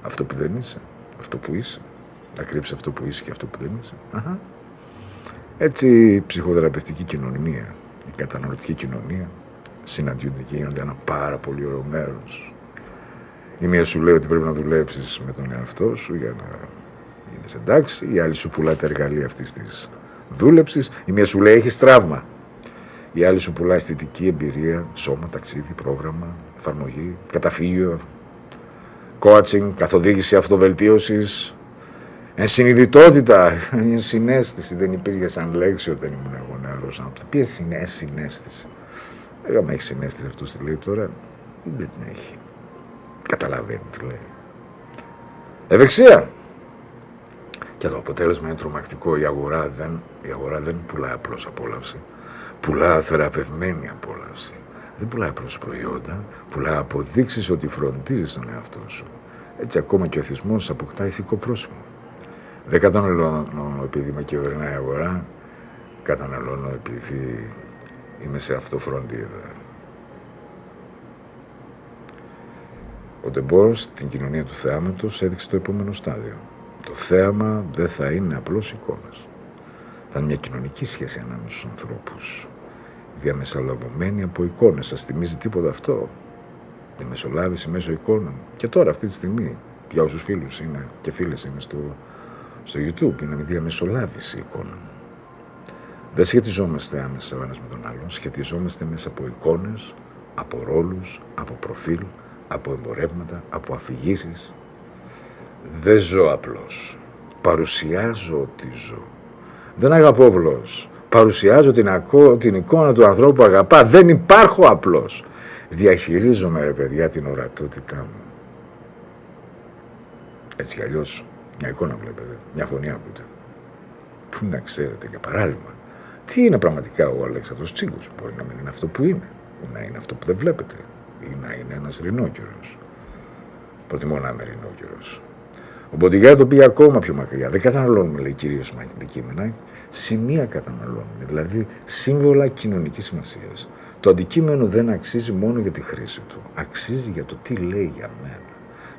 Αυτό που δεν είσαι. Αυτό που είσαι, να κρύψεις αυτό που είσαι και αυτό που δεν είσαι. Έτσι η ψυχοθεραπευτική κοινωνία, η καταναλωτική κοινωνία συναντιούνται και γίνονται ένα πάρα πολύ ωραίο μέρος. Η μία σου λέει ότι πρέπει να δουλέψεις με τον εαυτό σου για να γίνεις εντάξει, η άλλη σου πουλά τα εργαλεία αυτής της δούλεψης, η μία σου λέει έχεις τραύμα, η άλλη σου πουλά αισθητική εμπειρία, σώμα, ταξίδι, πρόγραμμα, εφαρμογή, καταφύγιο, coaching, καθοδήγηση αυτοβελτίωσης, ενσυνειδητότητα, ενσυναίσθηση. Δεν υπήρχε σαν λέξη όταν ήμουν εγώ νεαρός. Ποια είναι συναίσθηση. Άμα έχει συναίσθηση αυτός τι λέει τώρα, δεν την έχει. Καταλαβαίνει τι λέει. Ευεξία. Και το αποτέλεσμα είναι τρομακτικό. Η αγορά δεν πουλάει απλώς απόλαυση. Πουλά θεραπευμένη απόλαυση. Δεν πουλάει απλώς προϊόντα, πουλάει αποδείξεις ότι φροντίζεις τον εαυτό σου. Έτσι ακόμα και ο εθισμός αποκτά ηθικό πρόσημο. Δεν καταναλώνω επειδή με κυβερνάει η αγορά, καταναλώνω επειδή είμαι σε αυτοφροντίδα. Ο Ντεμπόρ στην κοινωνία του θεάματος έδειξε το επόμενο στάδιο. Το θέαμα δεν θα είναι απλώς εικόνες. Θα είναι μια κοινωνική σχέση ανάμεσα στους ανθρώπους, διαμεσολαβωμένη από εικόνες. Σας θυμίζει τίποτα αυτό? Διαμεσολάβηση μέσω εικόνων. Και τώρα αυτή τη στιγμή, για όσους φίλους είναι και φίλες είναι στο YouTube, είναι μια διαμεσολάβηση εικόνων. Δεν σχετιζόμαστε άμεσα ο ένας με τον άλλον, σχετιζόμαστε μέσα από εικόνες, από ρόλους, από προφίλ, από εμπορεύματα, από αφηγήσεις. Δεν ζω απλώς. Παρουσιάζω ότι ζω. Δεν αγαπώ απλώς. Παρουσιάζω την εικόνα του ανθρώπου που αγαπά. Δεν υπάρχω απλώς. Διαχειρίζομαι, ρε παιδιά, την ορατότητά μου. Έτσι κι αλλιώς, μια εικόνα βλέπετε, μια φωνή ακούτε. Πού να ξέρετε, για παράδειγμα, τι είναι πραγματικά ο Αλέξανδρος Τσίγκος? Μπορεί να μην είναι αυτό που είναι, ή να είναι αυτό που δεν βλέπετε, ή να είναι ένας ρινόκερος. Προτιμώ να είμαι ρινόκερος. Ο Μποντιγκάρ το πήγε ακόμα πιο μακριά. Δεν καταναλώνουμε, λέει, κυρίως αντικείμενα, σημεία καταναλώνουμε, δηλαδή σύμβολα κοινωνικής σημασίας. Το αντικείμενο δεν αξίζει μόνο για τη χρήση του. Αξίζει για το τι λέει για μένα.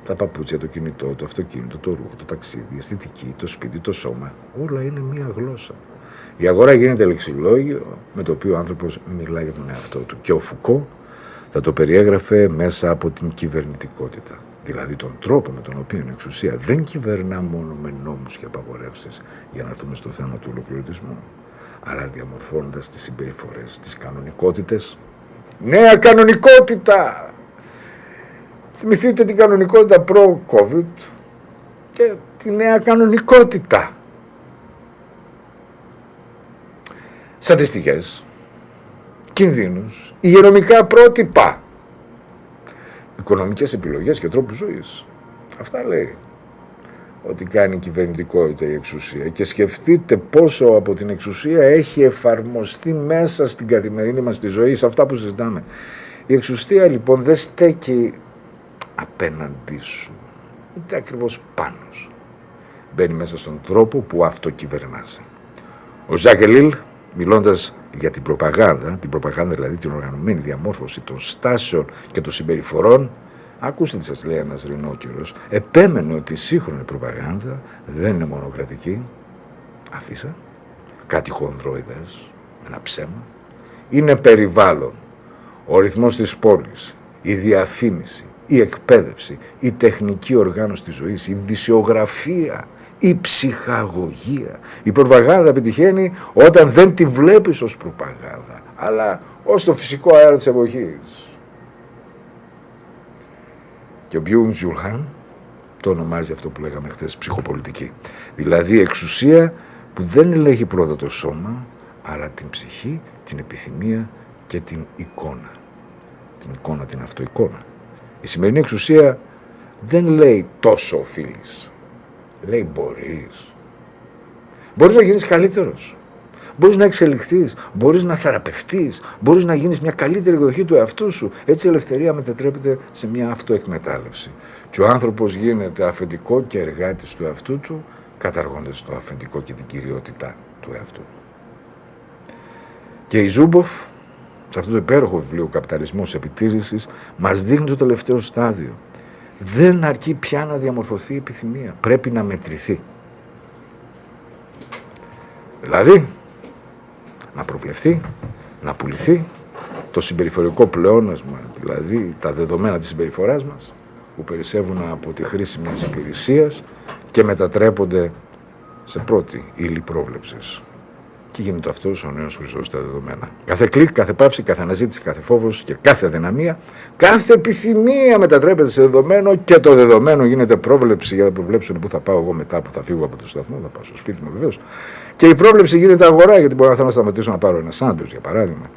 Τα παπούτσια, το κινητό, το αυτοκίνητο, το ρούχο, το ταξίδι, η αισθητική, το σπίτι, το σώμα. Όλα είναι μία γλώσσα. Η αγορά γίνεται λεξιλόγιο με το οποίο ο άνθρωπος μιλά για τον εαυτό του. Και ο Φουκώ θα το περιέγραφε μέσα από την κυβερνητικότητα. Δηλαδή τον τρόπο με τον οποίο η εξουσία δεν κυβερνά μόνο με νόμους και απαγορεύσεις, για να έρθουμε στο θέμα του ολοκληρωτισμού, αλλά διαμορφώνοντας τις συμπεριφορές, τις κανονικότητες. Νέα κανονικότητα! Θυμηθείτε την κανονικότητα προ-COVID και τη νέα κανονικότητα. Στατιστικές, κινδύνους, υγειονομικά πρότυπα, οικονομικές επιλογές και τρόπους ζωής. Αυτά λέει ότι κάνει η κυβερνητικότητα, η εξουσία. Και σκεφτείτε πόσο από την εξουσία έχει εφαρμοστεί μέσα στην καθημερινή μας τη ζωή, σε αυτά που συζητάμε. Η εξουσία λοιπόν δεν στέκει απέναντί σου, ούτε ακριβώς πάνω σου. Μπαίνει μέσα στον τρόπο που αυτοκυβερνάζει. Ο Ζακ Ελίλ, μιλώντας για την προπαγάνδα δηλαδή την οργανωμένη διαμόρφωση των στάσεων και των συμπεριφορών, ακούστε τι σας λέει ένας ρινόκερος, επέμενε ότι η σύγχρονη προπαγάνδα δεν είναι μονοκρατική, αφήσα, κάτι χονδρόιδες, ένα ψέμα, είναι περιβάλλον, ο ρυθμός της πόλης, η διαφήμιση, η εκπαίδευση, η τεχνική οργάνωση της ζωής, η δισιογραφία, η ψυχαγωγία. Η προπαγάνδα πετυχαίνει όταν δεν τη βλέπεις ως προπαγάνδα, αλλά ως το φυσικό αέρα της εποχής. Και ο Μπιούγκ-Τζουλ Χάν το ονομάζει αυτό που λέγαμε χθες, ψυχοπολιτική. Δηλαδή εξουσία που δεν ελέγχει πρώτα το σώμα, αλλά την ψυχή, την επιθυμία και την εικόνα. Την εικόνα, την αυτοεικόνα. Η σημερινή εξουσία δεν λέει τόσο οφείλεις. Λέει μπορείς. Μπορείς να γίνεις καλύτερος. Μπορείς να εξελιχθείς. Μπορείς να θεραπευτείς. Μπορείς να γίνεις μια καλύτερη εκδοχή του εαυτού σου. Έτσι η ελευθερία μετατρέπεται σε μια αυτοεκμετάλλευση. Και ο άνθρωπος γίνεται αφεντικό και εργάτης του εαυτού του, καταργώντας το αφεντικό και την κυριότητα του εαυτού. Και η Ζούμποφ, σε αυτό το υπέροχο βιβλίο «Καπιταλισμός επιτήρησης», μας δείχνει το τελευταίο στάδιο. Δεν αρκεί πια να διαμορφωθεί η επιθυμία. Πρέπει να μετρηθεί. Δηλαδή, να προβλεφθεί, να πουληθεί το συμπεριφορικό πλεόνασμα, δηλαδή τα δεδομένα της συμπεριφοράς μας, που περισσεύουν από τη χρήση μιας υπηρεσίας και μετατρέπονται σε πρώτη ύλη πρόβλεψης. Και γίνεται αυτός ο νέος χρυσός στα δεδομένα. Κάθε κλικ, κάθε παύση, κάθε αναζήτηση, κάθε φόβος και κάθε αδυναμία, κάθε επιθυμία μετατρέπεται σε δεδομένο και το δεδομένο γίνεται πρόβλεψη για να προβλέψουν πού θα πάω εγώ μετά που θα φύγω από το σταθμό, θα πάω στο σπίτι μου βεβαίως. Και η πρόβλεψη γίνεται αγορά, γιατί μπορεί να θέλω να σταματήσω να πάρω ένα σάντουιτς για παράδειγμα.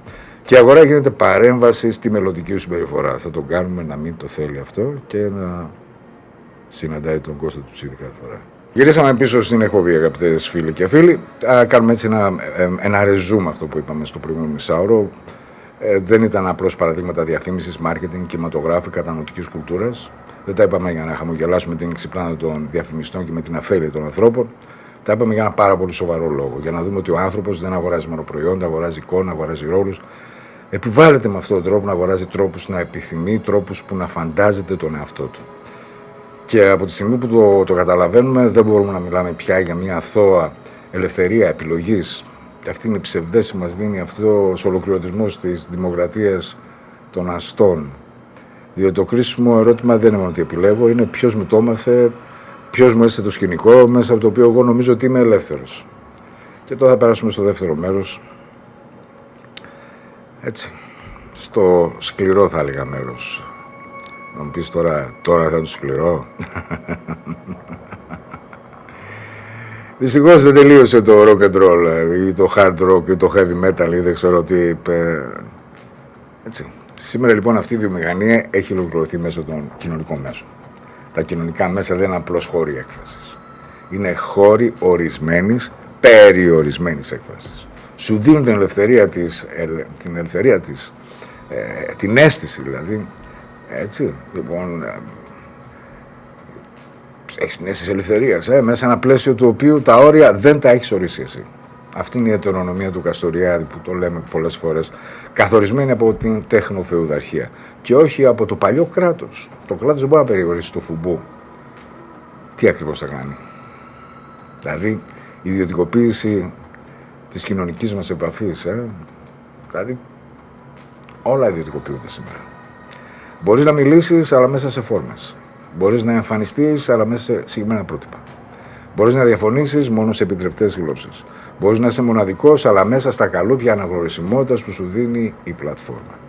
Και η αγορά γίνεται παρέμβαση στη μελλοντική σου συμπεριφορά. Θα τον κάνουμε να μην το θέλει αυτό και να συναντάει τον Κώστα του Τσίδη κάθε φορά. Γυρίσαμε πίσω στην εκπομπή, αγαπητές φίλοι και φίλοι. Κάνουμε έτσι ένα ρεζούμ αυτό που είπαμε στο προηγούμενο μισάωρο. Δεν ήταν απλώς παραδείγματα διαφήμισης, μάρκετινγκ, κινηματογράφου, κατανοητικής κουλτούρας. Δεν τα είπαμε για να χαμογελάσουμε την εξυπνάδα των διαφημιστών και με την αφέλεια των ανθρώπων. Τα είπαμε για ένα πάρα πολύ σοβαρό λόγο. Για να δούμε ότι ο άνθρωπος δεν αγοράζει μόνο προϊόντα, αγοράζει εικόνα, αγοράζει ρόλους, επιβάλλεται με αυτόν τον τρόπο να αγοράζει τρόπους να επιθυμεί, τρόπους που να φαντάζεται τον εαυτό του. Και από τη στιγμή που το καταλαβαίνουμε, δεν μπορούμε να μιλάμε πια για μια αθώα ελευθερία επιλογής. Και αυτή είναι η ψευδέση που μας δίνει αυτός ο ολοκληρωτισμός της δημοκρατίας των αστών. Διότι το κρίσιμο ερώτημα δεν είναι μόνο ότι επιλέγω, είναι ποιος μου το έμαθε, ποιος μου έστειλε το σκηνικό, μέσα από το οποίο εγώ νομίζω ότι είμαι ελεύθερος. Και τώρα θα περάσουμε στο δεύτερο μέρος. Έτσι, στο σκληρό θα έλεγα μέρος. Να μου πεις τώρα θα είναι σκληρό. Δυστυχώς δεν τελείωσε το rock and roll ή το hard rock ή το heavy metal ή δεν ξέρω τι. Έτσι. Σήμερα λοιπόν αυτή η βιομηχανία έχει ολοκληρωθεί μέσω των κοινωνικών μέσων. Τα κοινωνικά μέσα δεν είναι απλώς χώροι έκφρασης. Είναι χώροι ορισμένης, περιορισμένης έκφρασης. Σου δίνουν την ελευθερία της, την αίσθηση δηλαδή. Έτσι, λοιπόν, έχεις την αίσθηση ελευθερίας, μέσα σε ένα πλαίσιο του οποίου τα όρια δεν τα έχεις ορίσει εσύ. Αυτή είναι η ετερονομία του Καστοριάδη που το λέμε πολλές φορές, καθορισμένη από την τέχνοφεουδαρχία και όχι από το παλιό κράτος. Το κράτος δεν μπορεί να περιορίσει το φουμπού. Τι ακριβώς θα κάνει? Δηλαδή, η ιδιωτικοποίηση της κοινωνικής μας επαφής, δηλαδή, όλα ιδιωτικοποιούνται σήμερα. Μπορείς να μιλήσεις, αλλά μέσα σε φόρμες. Μπορείς να εμφανιστείς, αλλά μέσα σε συγκεκριμένα πρότυπα. Μπορείς να διαφωνήσεις μόνο σε επιτρεπτές γλώσσες. Μπορείς να είσαι μοναδικός, αλλά μέσα στα καλούπια αναγνωρισιμότητας που σου δίνει η πλατφόρμα.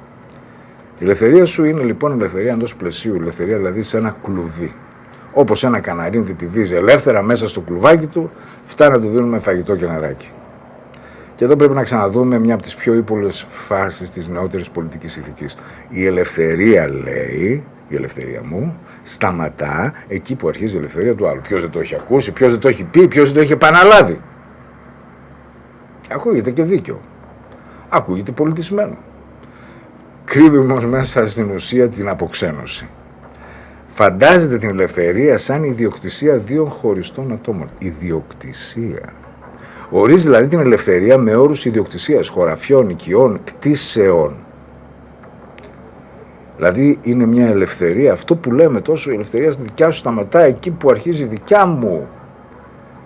Η ελευθερία σου είναι λοιπόν ελευθερία εντός πλαισίου, ελευθερία δηλαδή σε ένα κλουβί. Όπως ένα καναρίνι τυβίζει ελεύθερα μέσα στο κλουβάκι του, φτάνει να του δίνουμε φαγητό και νεράκι. Και εδώ πρέπει να ξαναδούμε μια από τις πιο ύπολες φάσεις της νεότερης πολιτικής ηθικής. Η ελευθερία, λέει, η ελευθερία μου, σταματά εκεί που αρχίζει η ελευθερία του άλλου. Ποιος δεν το έχει ακούσει, ποιος δεν το έχει πει, ποιος δεν το έχει επαναλάβει. Ακούγεται και δίκαιο. Ακούγεται πολιτισμένο. Κρύβει όμως μέσα στην ουσία την αποξένωση. Φαντάζεται την ελευθερία σαν ιδιοκτησία δύο χωριστών ατόμων. Ιδιοκτησία. Ορίζει δηλαδή την ελευθερία με όρους ιδιοκτησίας, χωραφιών, οικειών, κτήσεων. Δηλαδή είναι μια ελευθερία, αυτό που λέμε τόσο, η ελευθερία στη δικιά σου σταματά εκεί που αρχίζει η δικιά μου.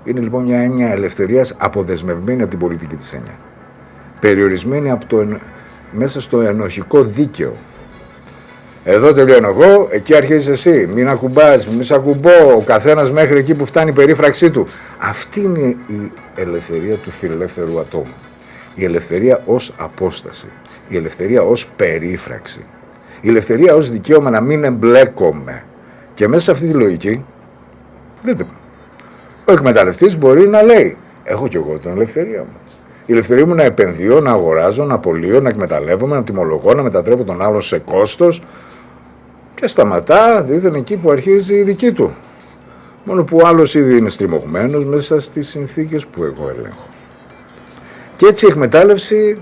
Είναι λοιπόν μια έννοια ελευθερίας αποδεσμευμένη από την πολιτική της έννοια. Περιορισμένη μέσα στο ενοχικό δίκαιο. Εδώ τελειώνω εγώ, εκεί αρχίζεις εσύ. Μην ακουμπάς, μην σ' ακουμπώ, ο καθένας μέχρι εκεί που φτάνει η περίφραξή του. Αυτή είναι η ελευθερία του φιλελεύθερου ατόμου. Η ελευθερία ως απόσταση. Η ελευθερία ως περίφραξη. Η ελευθερία ως δικαίωμα να μην εμπλέκομαι. Και μέσα σε αυτή τη λογική, δείτε, ο εκμεταλλευτής μπορεί να λέει, έχω κι εγώ την ελευθερία μου. Η ελευθερία μου να επενδύω, να αγοράζω, να απολύω, να εκμεταλλεύομαι, να τιμολογώ, να μετατρέπω τον άλλον σε κόστος και σταματά, δείτε, εκεί που αρχίζει η δική του. Μόνο που ο άλλος ήδη είναι στριμωγμένος μέσα στις συνθήκες που εγώ ελέγχω. Και έτσι η εκμετάλλευση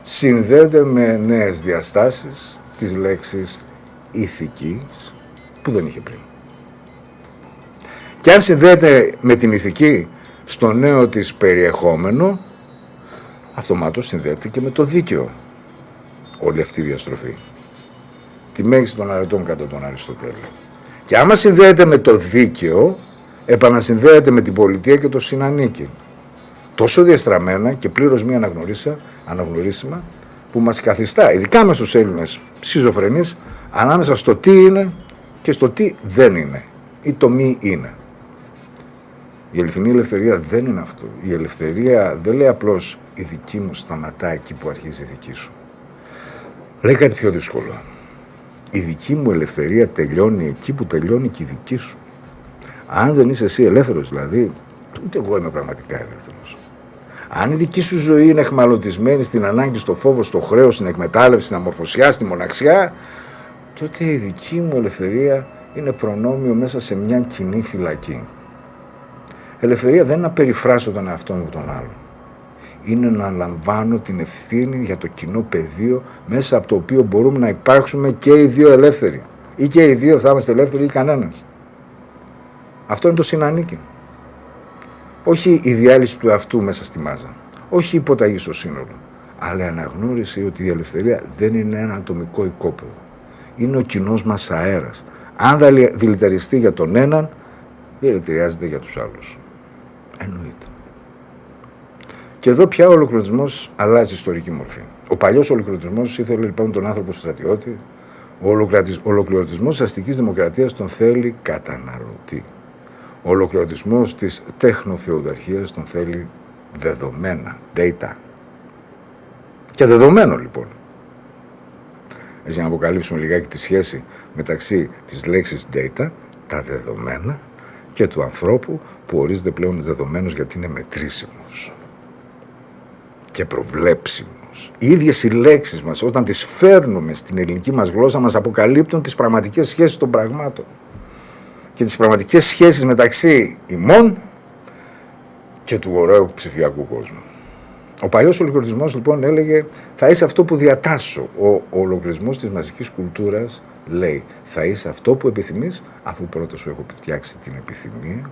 συνδέεται με νέες διαστάσεις της λέξης ηθικής που δεν είχε πριν. Και αν συνδέεται με την ηθική στο νέο της περιεχόμενο, αυτομάτως συνδέεται και με το δίκαιο όλη αυτή η διαστροφή. Τη μέγιστη των αρετών κατά τον Αριστοτέλη. Και άμα συνδέεται με το δίκαιο, επανασυνδέεται με την πολιτεία και το συνανίκη. Τόσο διαστραμμένα και πλήρως μη αναγνωρίσιμα, που μας καθιστά, ειδικά με στους Έλληνες σχιζοφρενείς, ανάμεσα στο τι είναι και στο τι δεν είναι ή το μη είναι. Η αληθινή ελευθερία δεν είναι αυτό. Η ελευθερία δεν λέει απλώς η δική μου σταματά εκεί που αρχίζει η δική σου. Λέει κάτι πιο δύσκολο. Η δική μου ελευθερία τελειώνει εκεί που τελειώνει και η δική σου. Αν δεν είσαι εσύ ελεύθερος δηλαδή, ούτε εγώ είμαι πραγματικά ελεύθερος. Αν η δική σου ζωή είναι εχμαλωτισμένη στην ανάγκη, στο φόβο, στο χρέος, στην εκμετάλλευση, στην αμορφωσιά, στη μοναξιά, τότε η δική μου ελευθερία είναι προνόμιο μέσα σε μια κοινή φυλακή. Ελευθερία δεν είναι να περιφράσω τον εαυτό μου τον άλλον. Είναι να λαμβάνω την ευθύνη για το κοινό πεδίο μέσα από το οποίο μπορούμε να υπάρξουμε και οι δύο ελεύθεροι. Ή και οι δύο θα είμαστε ελεύθεροι ή κανένας. Αυτό είναι το συνανίκη. Όχι η διάλυση του εαυτού μέσα στη μάζα. Όχι η υποταγή στο σύνολο. αλλά η αναγνώριση ότι η ελευθερία δεν είναι ένα ατομικό οικόπεδο. Είναι ο κοινός μας αέρας. Αν δηληταριστεί για τον έναν, δηλητηριάζεται για τους άλλους. Εννοείται. Και εδώ πια ο ολοκληρωτισμός αλλάζει ιστορική μορφή. Ο παλιός ολοκληρωτισμός ήθελε λοιπόν τον άνθρωπο στρατιώτη. Ο ολοκληρωτισμός της αστικής δημοκρατίας τον θέλει καταναλωτή. Ο ολοκληρωτισμός της τεχνοφεουδαρχίας τον θέλει δεδομένα, data. Και δεδομένο λοιπόν. Έτσι, για να αποκαλύψουμε λιγάκι τη σχέση μεταξύ της λέξης data, τα δεδομένα, και του ανθρώπου που ορίζεται πλέον δεδομένος γιατί είναι μετρήσιμος και προβλέψιμος. Οι ίδιες οι λέξεις μας, όταν τις φέρνουμε στην ελληνική μας γλώσσα, μας αποκαλύπτουν τις πραγματικές σχέσεις των πραγμάτων και τις πραγματικές σχέσεις μεταξύ ημών και του ωραίου ψηφιακού κόσμου. Ο παλιός ολοκληρωτισμός λοιπόν έλεγε θα είσαι αυτό που διατάσσω. Ο ολοκληρισμός της μαζικής κουλτούρας λέει θα είσαι αυτό που επιθυμείς αφού πρώτα σου έχω φτιάξει την επιθυμία,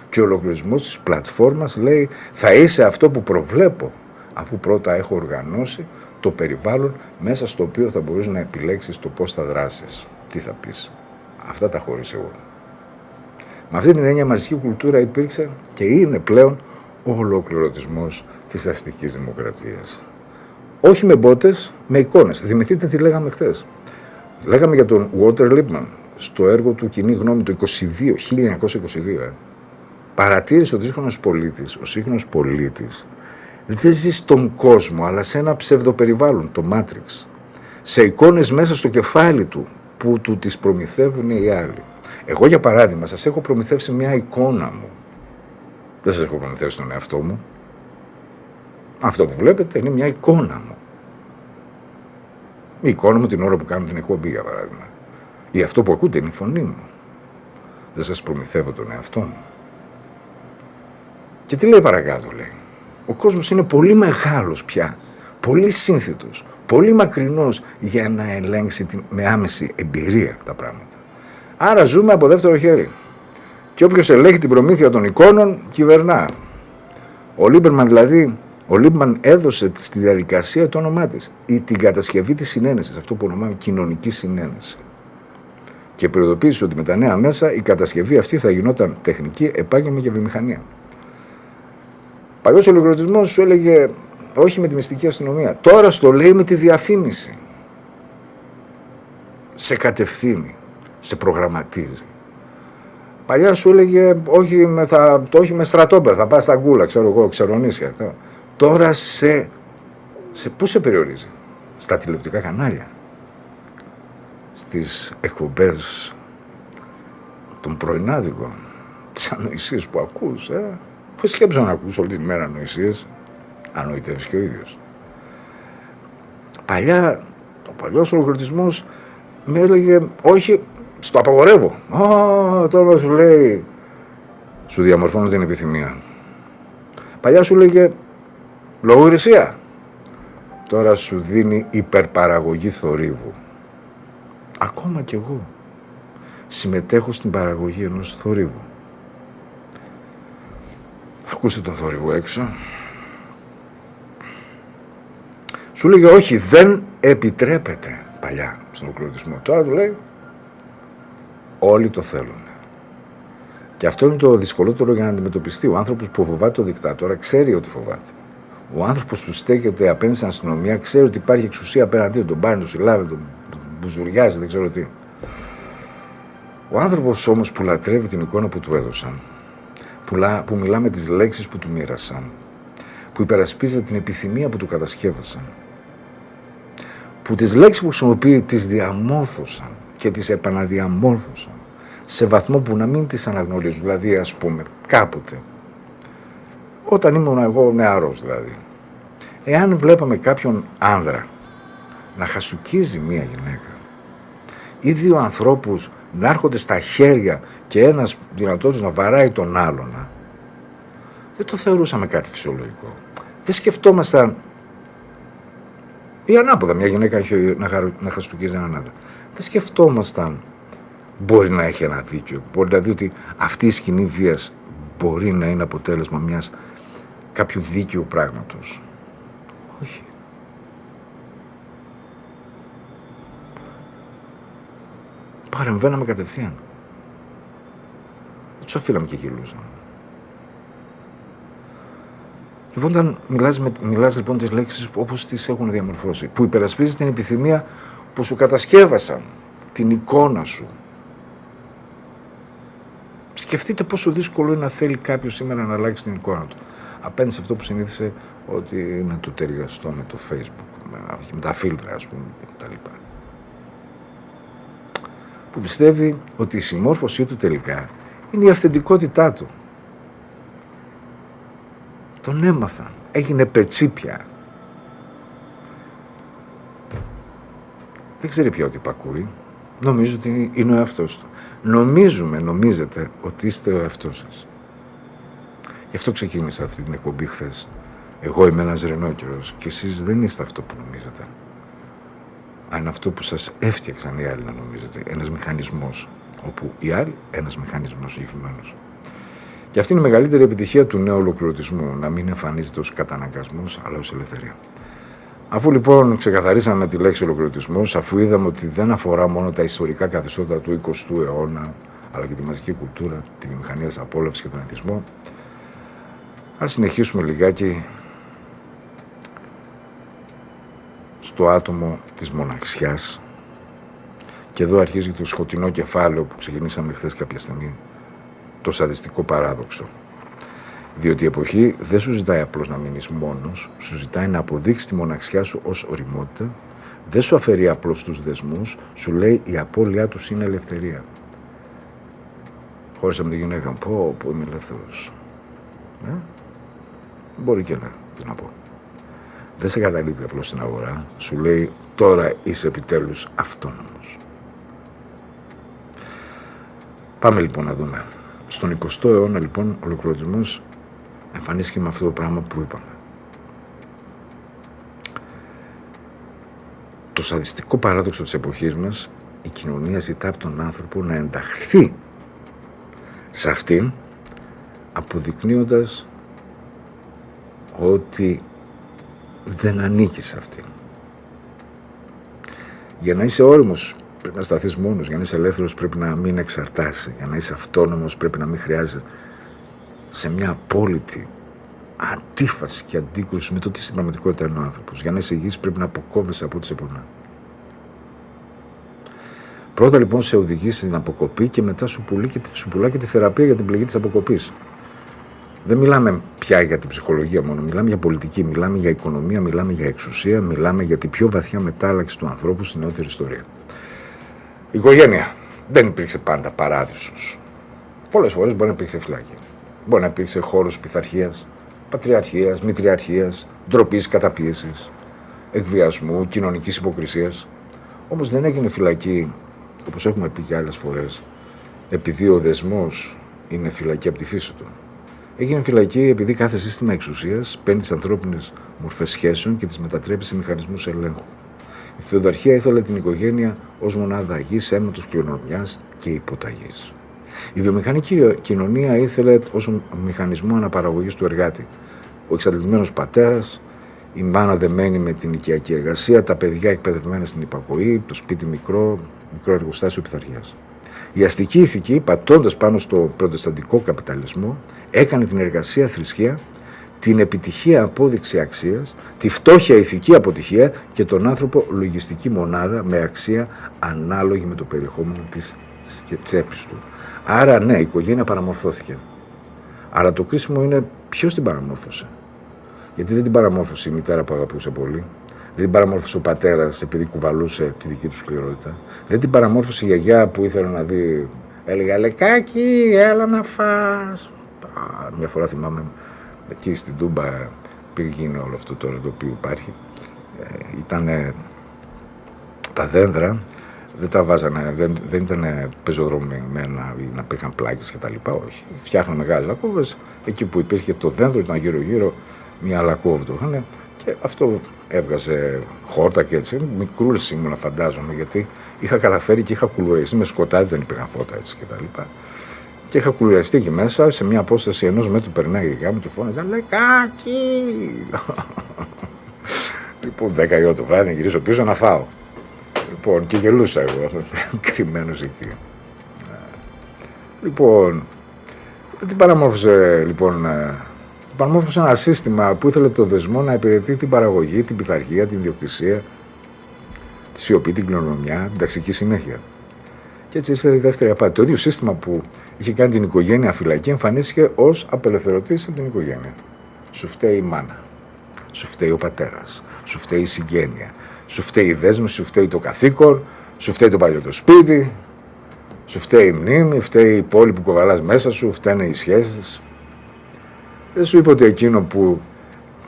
και ο ολοκληρισμός της πλατφόρμας λέει θα είσαι αυτό που προβλέπω αφού πρώτα έχω οργανώσει το περιβάλλον μέσα στο οποίο θα μπορείς να επιλέξεις το πώς θα δράσεις, τι θα πεις. Αυτά τα χωρίς εγώ. Με αυτή την έννοια μαζική κουλτούρα υπήρξε και είναι πλέον ο ολοκληρωτισμός της αστικής δημοκρατίας. Όχι με μπότες, με εικόνες. Θυμηθείτε τι λέγαμε χθες. Λέγαμε για τον Walter Lippmann στο έργο του Κοινή Γνώμη του 1922. Παρατήρησε ότι ο σύγχρονος πολίτης δεν ζει στον κόσμο, αλλά σε ένα ψευδοπεριβάλλον, το Matrix. Σε εικόνες μέσα στο κεφάλι του που του τις προμηθεύουν οι άλλοι. Εγώ για παράδειγμα σας έχω προμηθεύσει μια εικόνα μου. Δεν σας έχω προμηθεύσει τον εαυτό μου. Αυτό που βλέπετε είναι μια εικόνα μου. Η εικόνα μου την ώρα που κάνω την εκπομπή, για παράδειγμα. Ή αυτό που ακούτε είναι η φωνή μου. Δεν σας προμηθεύω τον εαυτό μου. Και τι λέει παρακάτω, λέει. Ο κόσμος είναι πολύ μεγάλος πια, πολύ σύνθετος, πολύ μακρινός για να ελέγξει με άμεση εμπειρία τα πράγματα. Άρα ζούμε από δεύτερο χέρι. Και όποιος ελέγχει την προμήθεια των εικόνων, κυβερνά. Ο Λίμπμαν έδωσε στη διαδικασία το όνομά της, ή την κατασκευή της συνένεσης, αυτό που ονομάμε κοινωνική συνένεση. Και προειδοποίησε ότι με τα νέα μέσα η κατασκευή αυτή θα γινόταν τεχνική, επάγγελμα και βιομηχανία. Παλιός ολοκληρωτισμός σου έλεγε όχι με τη μυστική αστυνομία. Τώρα στο λέει με τη διαφήμιση. Σε κατευθύνει, σε προγραμματίζει. Παλιά σου έλεγε όχι με στρατόπεδα, θα πας στα γκούλα, ξέρω εγώ, ξερονίσια. Τώρα πού σε περιορίζει? Στα τηλεοπτικά κανάλια, στις εκπομπές των πρωινάδικων, τις ανοησίες που ακούς. Πώς σκέψω να ακούς όλη τη μέρα ανοησίες, ανοητεύεις και ο ίδιος. Παλιά, ο παλιός ολοκληρωτισμός με έλεγε όχι, στο απαγορεύω. Τώρα σου λέει, σου διαμορφώνω την επιθυμία. Παλιά σου λέγε λογοκρισία. Τώρα σου δίνει υπερπαραγωγή θορύβου. Ακόμα κι εγώ συμμετέχω στην παραγωγή ενός θορύβου. Ακούστε τον θόρυβο έξω. Σου λέγε όχι, δεν επιτρέπεται παλιά στον ολοκληρωτισμό. Τώρα του λέει όλοι το θέλουν. Και αυτό είναι το δυσκολότερο για να αντιμετωπιστεί. Ο άνθρωπος που φοβάται το δικτάτορα ξέρει ότι φοβάται. Ο άνθρωπος που στέκεται απέναντι στην αστυνομία ξέρει ότι υπάρχει εξουσία απέναντί, τον πάρει, τον συλλάβει, τον μπουζουριάζει, δεν ξέρω τι. Ο άνθρωπος όμως που λατρεύει την εικόνα που του έδωσαν, που μιλά με τις λέξεις που του μοίρασαν, που υπερασπίζεται την επιθυμία που του κατασκεύασαν, που τις λέξεις που χρησιμοποιεί τις διαμόρφωσαν και τις επαναδιαμόρφωσαν σε βαθμό που να μην τις αναγνωρίζουν. Δηλαδή, ας πούμε, κάποτε, όταν ήμουν εγώ νεαρός δηλαδή, εάν βλέπαμε κάποιον άνδρα να χασουκίζει μία γυναίκα ή δύο ανθρώπους να έρχονται στα χέρια και ένας δυνατός να βαράει τον άλλον, δεν το θεωρούσαμε κάτι φυσιολογικό. Δεν σκεφτόμασταν, ή ανάποδα, μια γυναίκα να χαστούκίζει έναν άντρα. Δεν σκεφτόμασταν, μπορεί να έχει ένα δίκιο, μπορεί να δει ότι αυτή η σκηνή βίας μπορεί να είναι αποτέλεσμα κάποιου δίκαιου πράγματος. Όχι. παρεμβαίναμε κατευθείαν. Δεν τους αφήναμε και γελούσαμε. Λοιπόν, όταν μιλάς λοιπόν τις λέξεις όπως τις έχουν διαμορφώσει, που υπερασπίζεις την επιθυμία που σου κατασκεύασαν, την εικόνα σου. Σκεφτείτε πόσο δύσκολο είναι να θέλει κάποιος σήμερα να αλλάξει την εικόνα του. Απέναντι σε αυτό που συνήθισε ότι είναι το ταιριαστό με το Facebook, με τα φίλτρα, ας πούμε, κτλ. Που πιστεύει ότι η συμμόρφωσή του τελικά είναι η αυθεντικότητά του. Τον έμαθαν. Έγινε πετσίπια. Δεν ξέρει πια ότι υπακούει. Νομίζω ότι είναι ο εαυτός του. Νομίζετε ότι είστε ο εαυτός σας. Γι' αυτό ξεκίνησα αυτή την εκπομπή χθες. Εγώ είμαι ένας ρενόκερος και εσείς δεν είστε αυτό που νομίζετε. Αν είναι αυτό που σας έφτιαξαν οι άλλοι να νομίζετε. Ένας μηχανισμός. Όπου οι άλλοι, ένας μηχανισμός συγκεκριμένος. Και αυτή είναι η μεγαλύτερη επιτυχία του νέου ολοκληρωτισμού. Να μην εμφανίζεται ως καταναγκασμός, αλλά ως ελευθερία. Αφού λοιπόν ξεκαθαρίσαμε τη λέξη ολοκληρωτισμός, αφού είδαμε ότι δεν αφορά μόνο τα ιστορικά καθεστώτα του 20ου αιώνα, αλλά και τη μαζική κουλτούρα, τη βιομηχανία της απόλαυσης και τον εθισμό, ας συνεχίσουμε λιγάκι στο άτομο της μοναξιάς. Και εδώ αρχίζει το σκοτεινό κεφάλαιο που ξεκινήσαμε χθες κάποια στιγμή, το σαδιστικό παράδοξο. Διότι η εποχή δεν σου ζητάει απλώς να μείνεις μόνος, σου ζητάει να αποδείξεις τη μοναξιά σου ως ωριμότητα, δεν σου αφαιρεί απλώς τους δεσμούς, σου λέει η απώλειά τους είναι ελευθερία. Χώρισα με τη γυναίκα μου, πω είμαι ελεύθερος. Μπορεί και τι να πω. Δεν σε καταλείπει απλώς στην αγορά, σου λέει τώρα είσαι επιτέλους αυτόνομος. Πάμε λοιπόν να δούμε. Στον 20ο αιώνα λοιπόν ο ολοκληρωτισμός εμφανίστηκε με αυτό το πράγμα που είπαμε. Το σαδιστικό παράδοξο της εποχής μας, η κοινωνία ζητά από τον άνθρωπο να ενταχθεί σε αυτήν, αποδεικνύοντας ότι δεν ανήκει σε αυτήν. Για να είσαι όριμος πρέπει να σταθείς μόνος, για να είσαι ελεύθερος πρέπει να μην εξαρτάσαι, για να είσαι αυτόνομος πρέπει να μην χρειάζεται σε μια απόλυτη αντίφαση και αντίκρουση με το τι στην πραγματικότητα είναι ο άνθρωπος. Για να είσαι υγιής πρέπει να αποκόβεσαι από ό,τι σε πονά. Πρώτα λοιπόν σε οδηγεί στην αποκοπή και μετά σου πουλά και τη θεραπεία για την πληγή της αποκοπής. Δεν μιλάμε πια για την ψυχολογία μόνο, μιλάμε για πολιτική, μιλάμε για οικονομία, μιλάμε για εξουσία, μιλάμε για την πιο βαθιά μετάλλαξη του ανθρώπου στην νεότερη ιστορία. Η οικογένεια δεν υπήρξε πάντα παράδεισος. Πολλές φορές μπορεί να υπήρξε φυλάκη. Μπορεί να υπήρξε χώρος πειθαρχίας, πατριαρχίας, μητριαρχίας, ντροπής, καταπίεσης, εκβιασμού, κοινωνικής υποκρισίας. Όμως δεν έγινε φυλακή, όπως έχουμε πει και άλλες φορές, επειδή ο δεσμός είναι φυλακή από τη φύση του. Έγινε φυλακή επειδή κάθε σύστημα εξουσίας παίρνει τις ανθρώπινες μορφές σχέσεων και τις μετατρέπει σε μηχανισμούς ελέγχου. Η θεοδαρχία ήθελε την οικογένεια ως μονάδα γης, αίματος, κληρονομιάς και υποταγής. Η βιομηχανική κοινωνία ήθελε ως μηχανισμό αναπαραγωγής του εργάτη. Ο εξαντλημένος πατέρας, η μάνα δεμένη με την οικιακή εργασία, τα παιδιά εκπαιδευμένα στην υπακοή, το σπίτι μικρό εργοστάσιο πειθαρχίας. Η αστική ηθική, πατώντας πάνω στο προτεσταντικό καπιταλισμό, έκανε την εργασία θρησκεία, την επιτυχία απόδειξη αξίας, τη φτώχεια ηθική αποτυχία και τον άνθρωπο λογιστική μονάδα με αξία ανάλογη με το περιεχόμενο της τσέπης του. Άρα ναι, η οικογένεια παραμορφώθηκε. Αλλά το κρίσιμο είναι ποιος την παραμόρφωσε. Γιατί δεν την παραμόρφωσε η μητέρα που αγαπούσε πολύ. Δεν την παραμόρφωσε ο πατέρας επειδή κουβαλούσε τη δική του σκληρότητα. Δεν την παραμόρφωσε η γιαγιά που ήθελε να δει. Έλεγε Αλεκάκι, έλα να φας. Μια φορά θυμάμαι εκεί στην Τούμπα πριν γίνει όλο αυτό τώρα το οποίο υπάρχει. Ήταν τα δέντρα, δεν τα βάζανε, δεν ήταν πεζοδρομημένα ή να πήγαν πλάκες και τα λοιπά. Όχι. Φτιάχναν μεγάλες λακκούβες. Εκεί που υπήρχε το δέντρο ήταν γύρω-γύρω μια λακκούβα το είχαν. Και αυτό έβγαζε χόρτα και έτσι. Μικρούλες ήμουνα φαντάζομαι, γιατί είχα καταφέρει και είχα κουλουρεστεί με σκοτάδι, δεν υπήρχαν φώτα έτσι και τα λοιπά. Και είχα κουλουρεστεί εκεί μέσα, σε μια απόσταση 1 μέτρου περνάει η γιαγιά μου και φώναζε Αλεκάκι! Λοιπόν, 10 η ώρα το βράδυ να γυρίσω πίσω να φάω. Λοιπόν, και γελούσα εγώ, κρυμμένος εκεί. Λοιπόν, τι παραμόρφωσε, λοιπόν, παραμόρφωσε ένα σύστημα που ήθελε το δεσμό να υπηρετεί την παραγωγή, την πειθαρχία, την ιδιοκτησία, τη σιωπή, την κληρονομιά, την ταξική συνέχεια. Και έτσι ήρθε η δεύτερη απάτη. Το ίδιο σύστημα που είχε κάνει την οικογένεια φυλακή εμφανίστηκε ως απελευθερωτής από την οικογένεια. Σου φταίει η μάνα, σου φταίει ο πατέρας, σου φταίει η συγγένεια, σου φταίει η δέσμευση, σου φταίει το καθήκον, σου φταίει το παλιό το σπίτι, σου φταίει η μνήμη, φταίει η πόλη που κοβαλάς μέσα σου, φταίνε οι σχέσεις. Δεν σου είπε ότι εκείνο που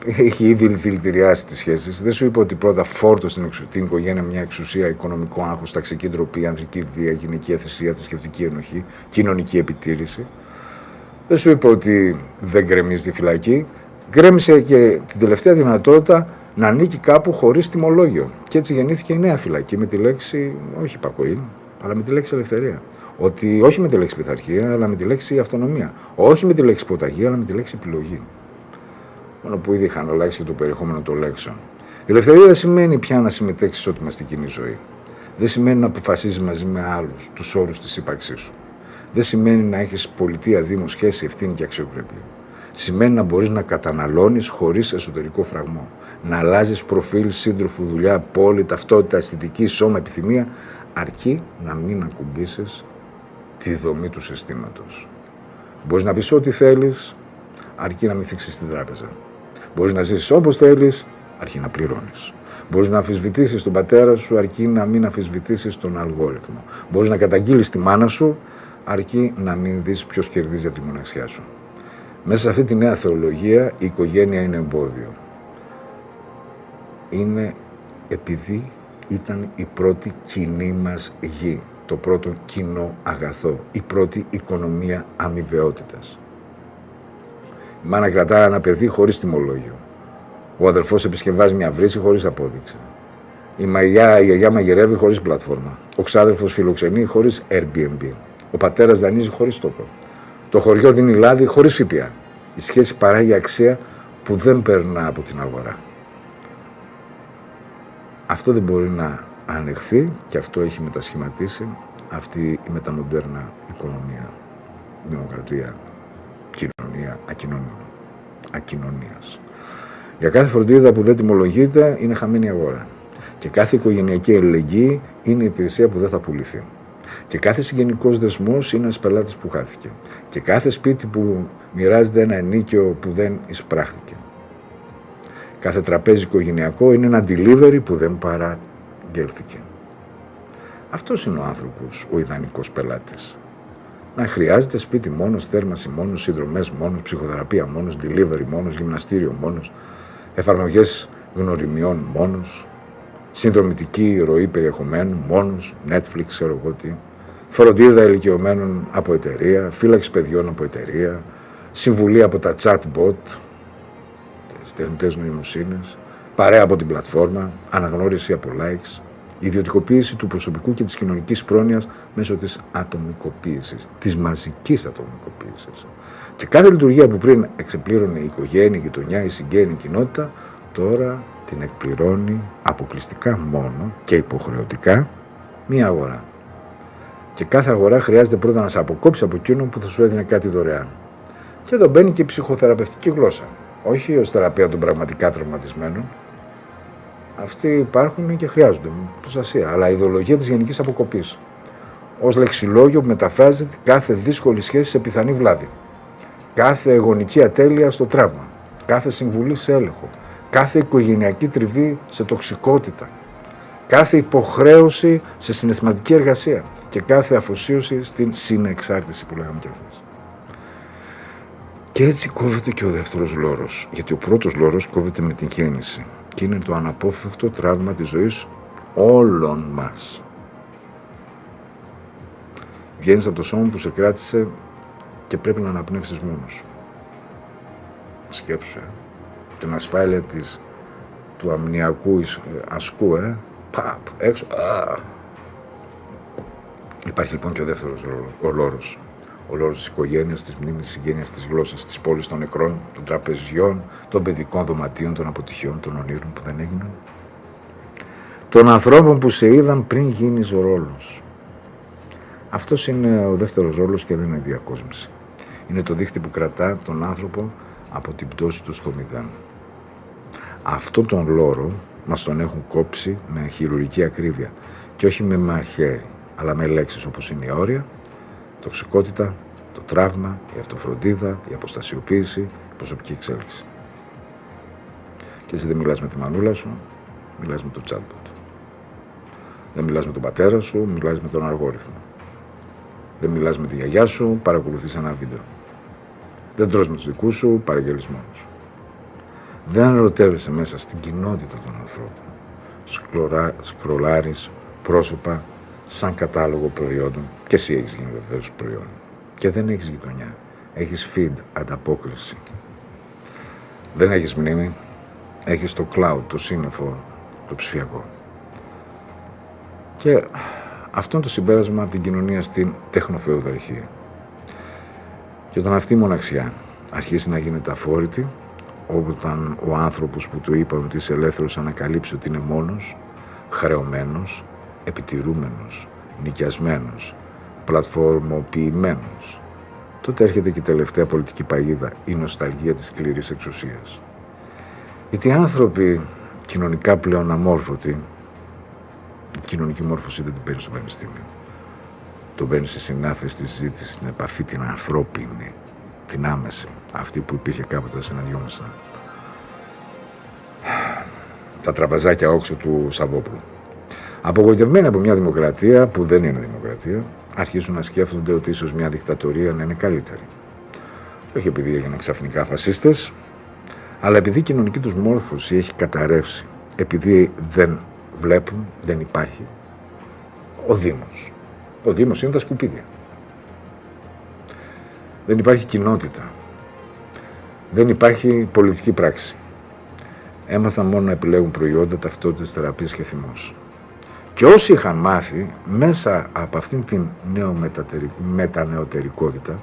έχει ήδη δηλητηριάσει τις σχέσεις, δεν σου είπε ότι πρώτα φόρτωσε την οικογένεια μια εξουσία, οικονομικό άγχος, ταξική ντροπή, ανδρική βία, γυναική αθυσία, θρησκευτική ενοχή, κοινωνική επιτήρηση. Δεν σου είπε ότι δεν γκρεμίζει τη φυλακή. Γκρέμισε και την τελευταία δυνατότητα να ανήκει κάπου χωρίς τιμολόγιο. Και έτσι γεννήθηκε η νέα φυλακή με τη λέξη, όχι υπακοή, αλλά με τη λέξη ελευθερία. Ότι όχι με τη λέξη πειθαρχία, αλλά με τη λέξη αυτονομία. Όχι με τη λέξη υποταγή, αλλά με τη λέξη επιλογή. Μόνο που ήδη είχαν αλλάξει και το περιεχόμενο των λέξεων. Η ελευθερία δεν σημαίνει πια να συμμετέχεις ισότιμα στην κοινή ζωή. Δεν σημαίνει να αποφασίζεις μαζί με άλλους τους όρους της ύπαρξής σου. Δεν σημαίνει να έχεις πολιτεία, δήμο, σχέση, ευθύνη και αξιοπρέπεια. Σημαίνει να μπορείς να καταναλώνεις χωρίς εσωτερικό φραγμό. Να αλλάζεις προφίλ, σύντροφο, δουλειά, πόλη, ταυτότητα, αισθητική, σώμα, επιθυμία, αρκεί να μην ακουμπήσεις τη δομή του συστήματος. Μπορείς να πεις ό,τι θέλεις, αρκεί να μην θίξεις την τράπεζα. Μπορείς να ζήσεις όπως θέλεις, αρκεί να πληρώνεις. Μπορείς να αμφισβητήσεις τον πατέρα σου, αρκεί να μην αμφισβητήσεις τον αλγόριθμο. Μπορείς να καταγγείλεις τη μάνα σου, αρκεί να μην δεις ποιος κερδίζει από τη μοναξιά σου. Μέσα σε αυτή τη νέα θεολογία η οικογένεια είναι εμπόδιο. Είναι επειδή ήταν η πρώτη κοινή μας γη, το πρώτο κοινό αγαθό, η πρώτη οικονομία αμοιβαιότητας. Η μάνα κρατά ένα παιδί χωρίς τιμολόγιο. Ο αδελφός επισκευάζει μια βρύση χωρίς απόδειξη. Η γιαγιά μαγειρεύει χωρίς πλατφόρμα. Ο ξάδερφος φιλοξενεί χωρίς Airbnb. Ο πατέρας δανείζει χωρίς τόκο. Το χωριό δίνει λάδι χωρίς ΦΠΑ. Η σχέση παράγει αξία που δεν περνά από την αγορά. Αυτό δεν μπορεί να ανεχθεί και αυτό έχει μετασχηματίσει αυτή η μεταμοντέρνα οικονομία, δημοκρατία, κοινωνία ακοινωνίας. Για κάθε φροντίδα που δεν τιμολογείται είναι χαμένη αγορά. Και κάθε οικογενειακή αλληλεγγύη είναι η υπηρεσία που δεν θα πουληθεί. Και κάθε συγγενικός δεσμός είναι ένας πελάτης που χάθηκε. Και κάθε σπίτι που μοιράζεται ένα ενίκιο που δεν εισπράχθηκε. Κάθε τραπέζι οικογενειακό είναι ένα delivery που δεν παραγγέλθηκε. Αυτός είναι ο άνθρωπος, ο ιδανικός πελάτης. Να χρειάζεται σπίτι μόνος, θέρμαση μόνος, συνδρομές μόνος, ψυχοθεραπεία μόνος, delivery μόνος, γυμναστήριο μόνος, εφαρμογές γνωριμιών μόνος, συνδρομητική ροή περιεχομένου μόνος, Netflix, ξέρω εγώ τι, φροντίδα ηλικιωμένων από εταιρεία, φύλαξη παιδιών από εταιρεία, συμβουλή από τα chatbot, τις τεχνητές νοημοσύνες, παρέα από την πλατφόρμα, αναγνώριση από likes, ιδιωτικοποίηση του προσωπικού και της κοινωνικής πρόνοιας μέσω της ατομικοποίησης, της μαζικής ατομικοποίησης. Και κάθε λειτουργία που πριν εξεπλήρωνε η οικογένεια, η γειτονιά, η συγγένεια, η κοινότητα, τώρα την εκπληρώνει αποκλειστικά μόνο και υποχρεωτικά μία αγορά. Και κάθε αγορά χρειάζεται πρώτα να σε αποκόψει από εκείνον που θα σου έδινε κάτι δωρεάν. Και εδώ μπαίνει και η ψυχοθεραπευτική γλώσσα. Όχι ως θεραπεία των πραγματικά τραυματισμένων. Αυτοί υπάρχουν και χρειάζονται προστασία. Αλλά η ιδεολογία της γενικής αποκοπής. Ως λεξιλόγιο που μεταφράζεται κάθε δύσκολη σχέση σε πιθανή βλάβη. Κάθε εγωνική ατέλεια στο τραύμα. Κάθε συμβουλή σε έλεγχο. Κάθε οικογενειακή τριβή σε τοξικότητα. Κάθε υποχρέωση σε συναισθηματική εργασία. Και κάθε αφοσίωση στην συνεξάρτηση που λέγαμε και χθες. Και έτσι κόβεται και ο δεύτερος λόρος. Γιατί ο πρώτος λόρος κόβεται με την γέννηση. Και είναι το αναπόφευκτο τραύμα της ζωής όλων μας. Βγαίνεις από το σώμα που σε κράτησε και πρέπει να αναπνεύσεις μόνος σου. Σκέψου, την ασφάλεια του αμνιακού ασκού, παπ, έξω. Υπάρχει λοιπόν και ο δεύτερος λόρος. Ο λόρος της οικογένειας, της μνήμης, της συγγένειας, της γλώσσας, της πόλης, των νεκρών, των τραπεζιών, των παιδικών δωματίων, των αποτυχιών, των ονείρων που δεν έγιναν. των ανθρώπων που σε είδαν πριν γίνεις ο ρόλος. Αυτός είναι ο δεύτερος ρόλος και δεν είναι διακόσμηση. Είναι το δίχτυ που κρατά τον άνθρωπο από την πτώση του στο μηδέν. Αυτόν τον λόρο μας τον έχουν κόψει με χειρουργική ακρίβεια και όχι με μαχαίρι, αλλά με λέξεις όπως είναι η όρια, τοξικότητα, το τραύμα, η αυτοφροντίδα, η αποστασιοποίηση, η προσωπική εξέλιξη. Και εσύ δεν μιλάς με τη μανούλα σου, μιλάς με το chatbot. Δεν μιλάς με τον πατέρα σου, μιλάς με τον αλγόριθμο. Δεν μιλάς με τη γιαγιά σου, παρακολουθείς ένα βίντεο. Δεν τρως με τους δικούς σου, παραγγέλεις μόνος σου. Δεν ερωτεύεσαι μέσα στην κοινότητα των ανθρώπων. Σκρολάρεις πρόσωπα σαν κατάλογο προϊόντων και εσύ έχεις γίνει βεβαίως προϊόν. Και δεν έχεις γειτονιά. Έχεις feed, ανταπόκριση. Δεν έχεις μνήμη. Έχεις το cloud, το σύννεφο, το ψηφιακό. Και αυτό είναι το συμπέρασμα από την κοινωνία στην τεχνοφεουδαρχία. Και όταν αυτή η μοναξιά αρχίσει να γίνεται αφόρητη, όταν ο άνθρωπος που του είπαμε ότι είσαι ελεύθερος ανακαλύψει ότι είναι μόνος, χρεωμένος, επιτηρούμενος, νοικιασμένος, πλατφορμοποιημένος, τότε έρχεται και η τελευταία πολιτική παγίδα, η νοσταλγία της σκληρής εξουσίας. Γιατί οι άνθρωποι κοινωνικά πλέον αμόρφωτοι, η κοινωνική μόρφωση δεν την παίρνει στο πανεπιστήμιο. Το παίρνει σε συνάφεση, στη συζήτηση, στην επαφή, την ανθρώπινη, την άμεση, αυτή που υπήρχε κάποτε συναντιόμασταν. Τα τραπεζάκια όξο του Σαββόπουλου. Απογοητευμένοι από μια δημοκρατία που δεν είναι δημοκρατία, αρχίζουν να σκέφτονται ότι ίσως μια δικτατορία να είναι καλύτερη. Και όχι επειδή έγιναν ξαφνικά φασίστες, αλλά επειδή η κοινωνική τους μόρφωση έχει καταρρεύσει, επειδή δεν βλέπουν, δεν υπάρχει ο Δήμος. Ο Δήμος είναι τα σκουπίδια. Δεν υπάρχει κοινότητα. Δεν υπάρχει πολιτική πράξη. Έμαθαν μόνο να επιλέγουν προϊόντα, ταυτότητες, θεραπείες και θυμός. Και όσοι είχαν μάθει μέσα από αυτήν την μετανεωτερικότητα,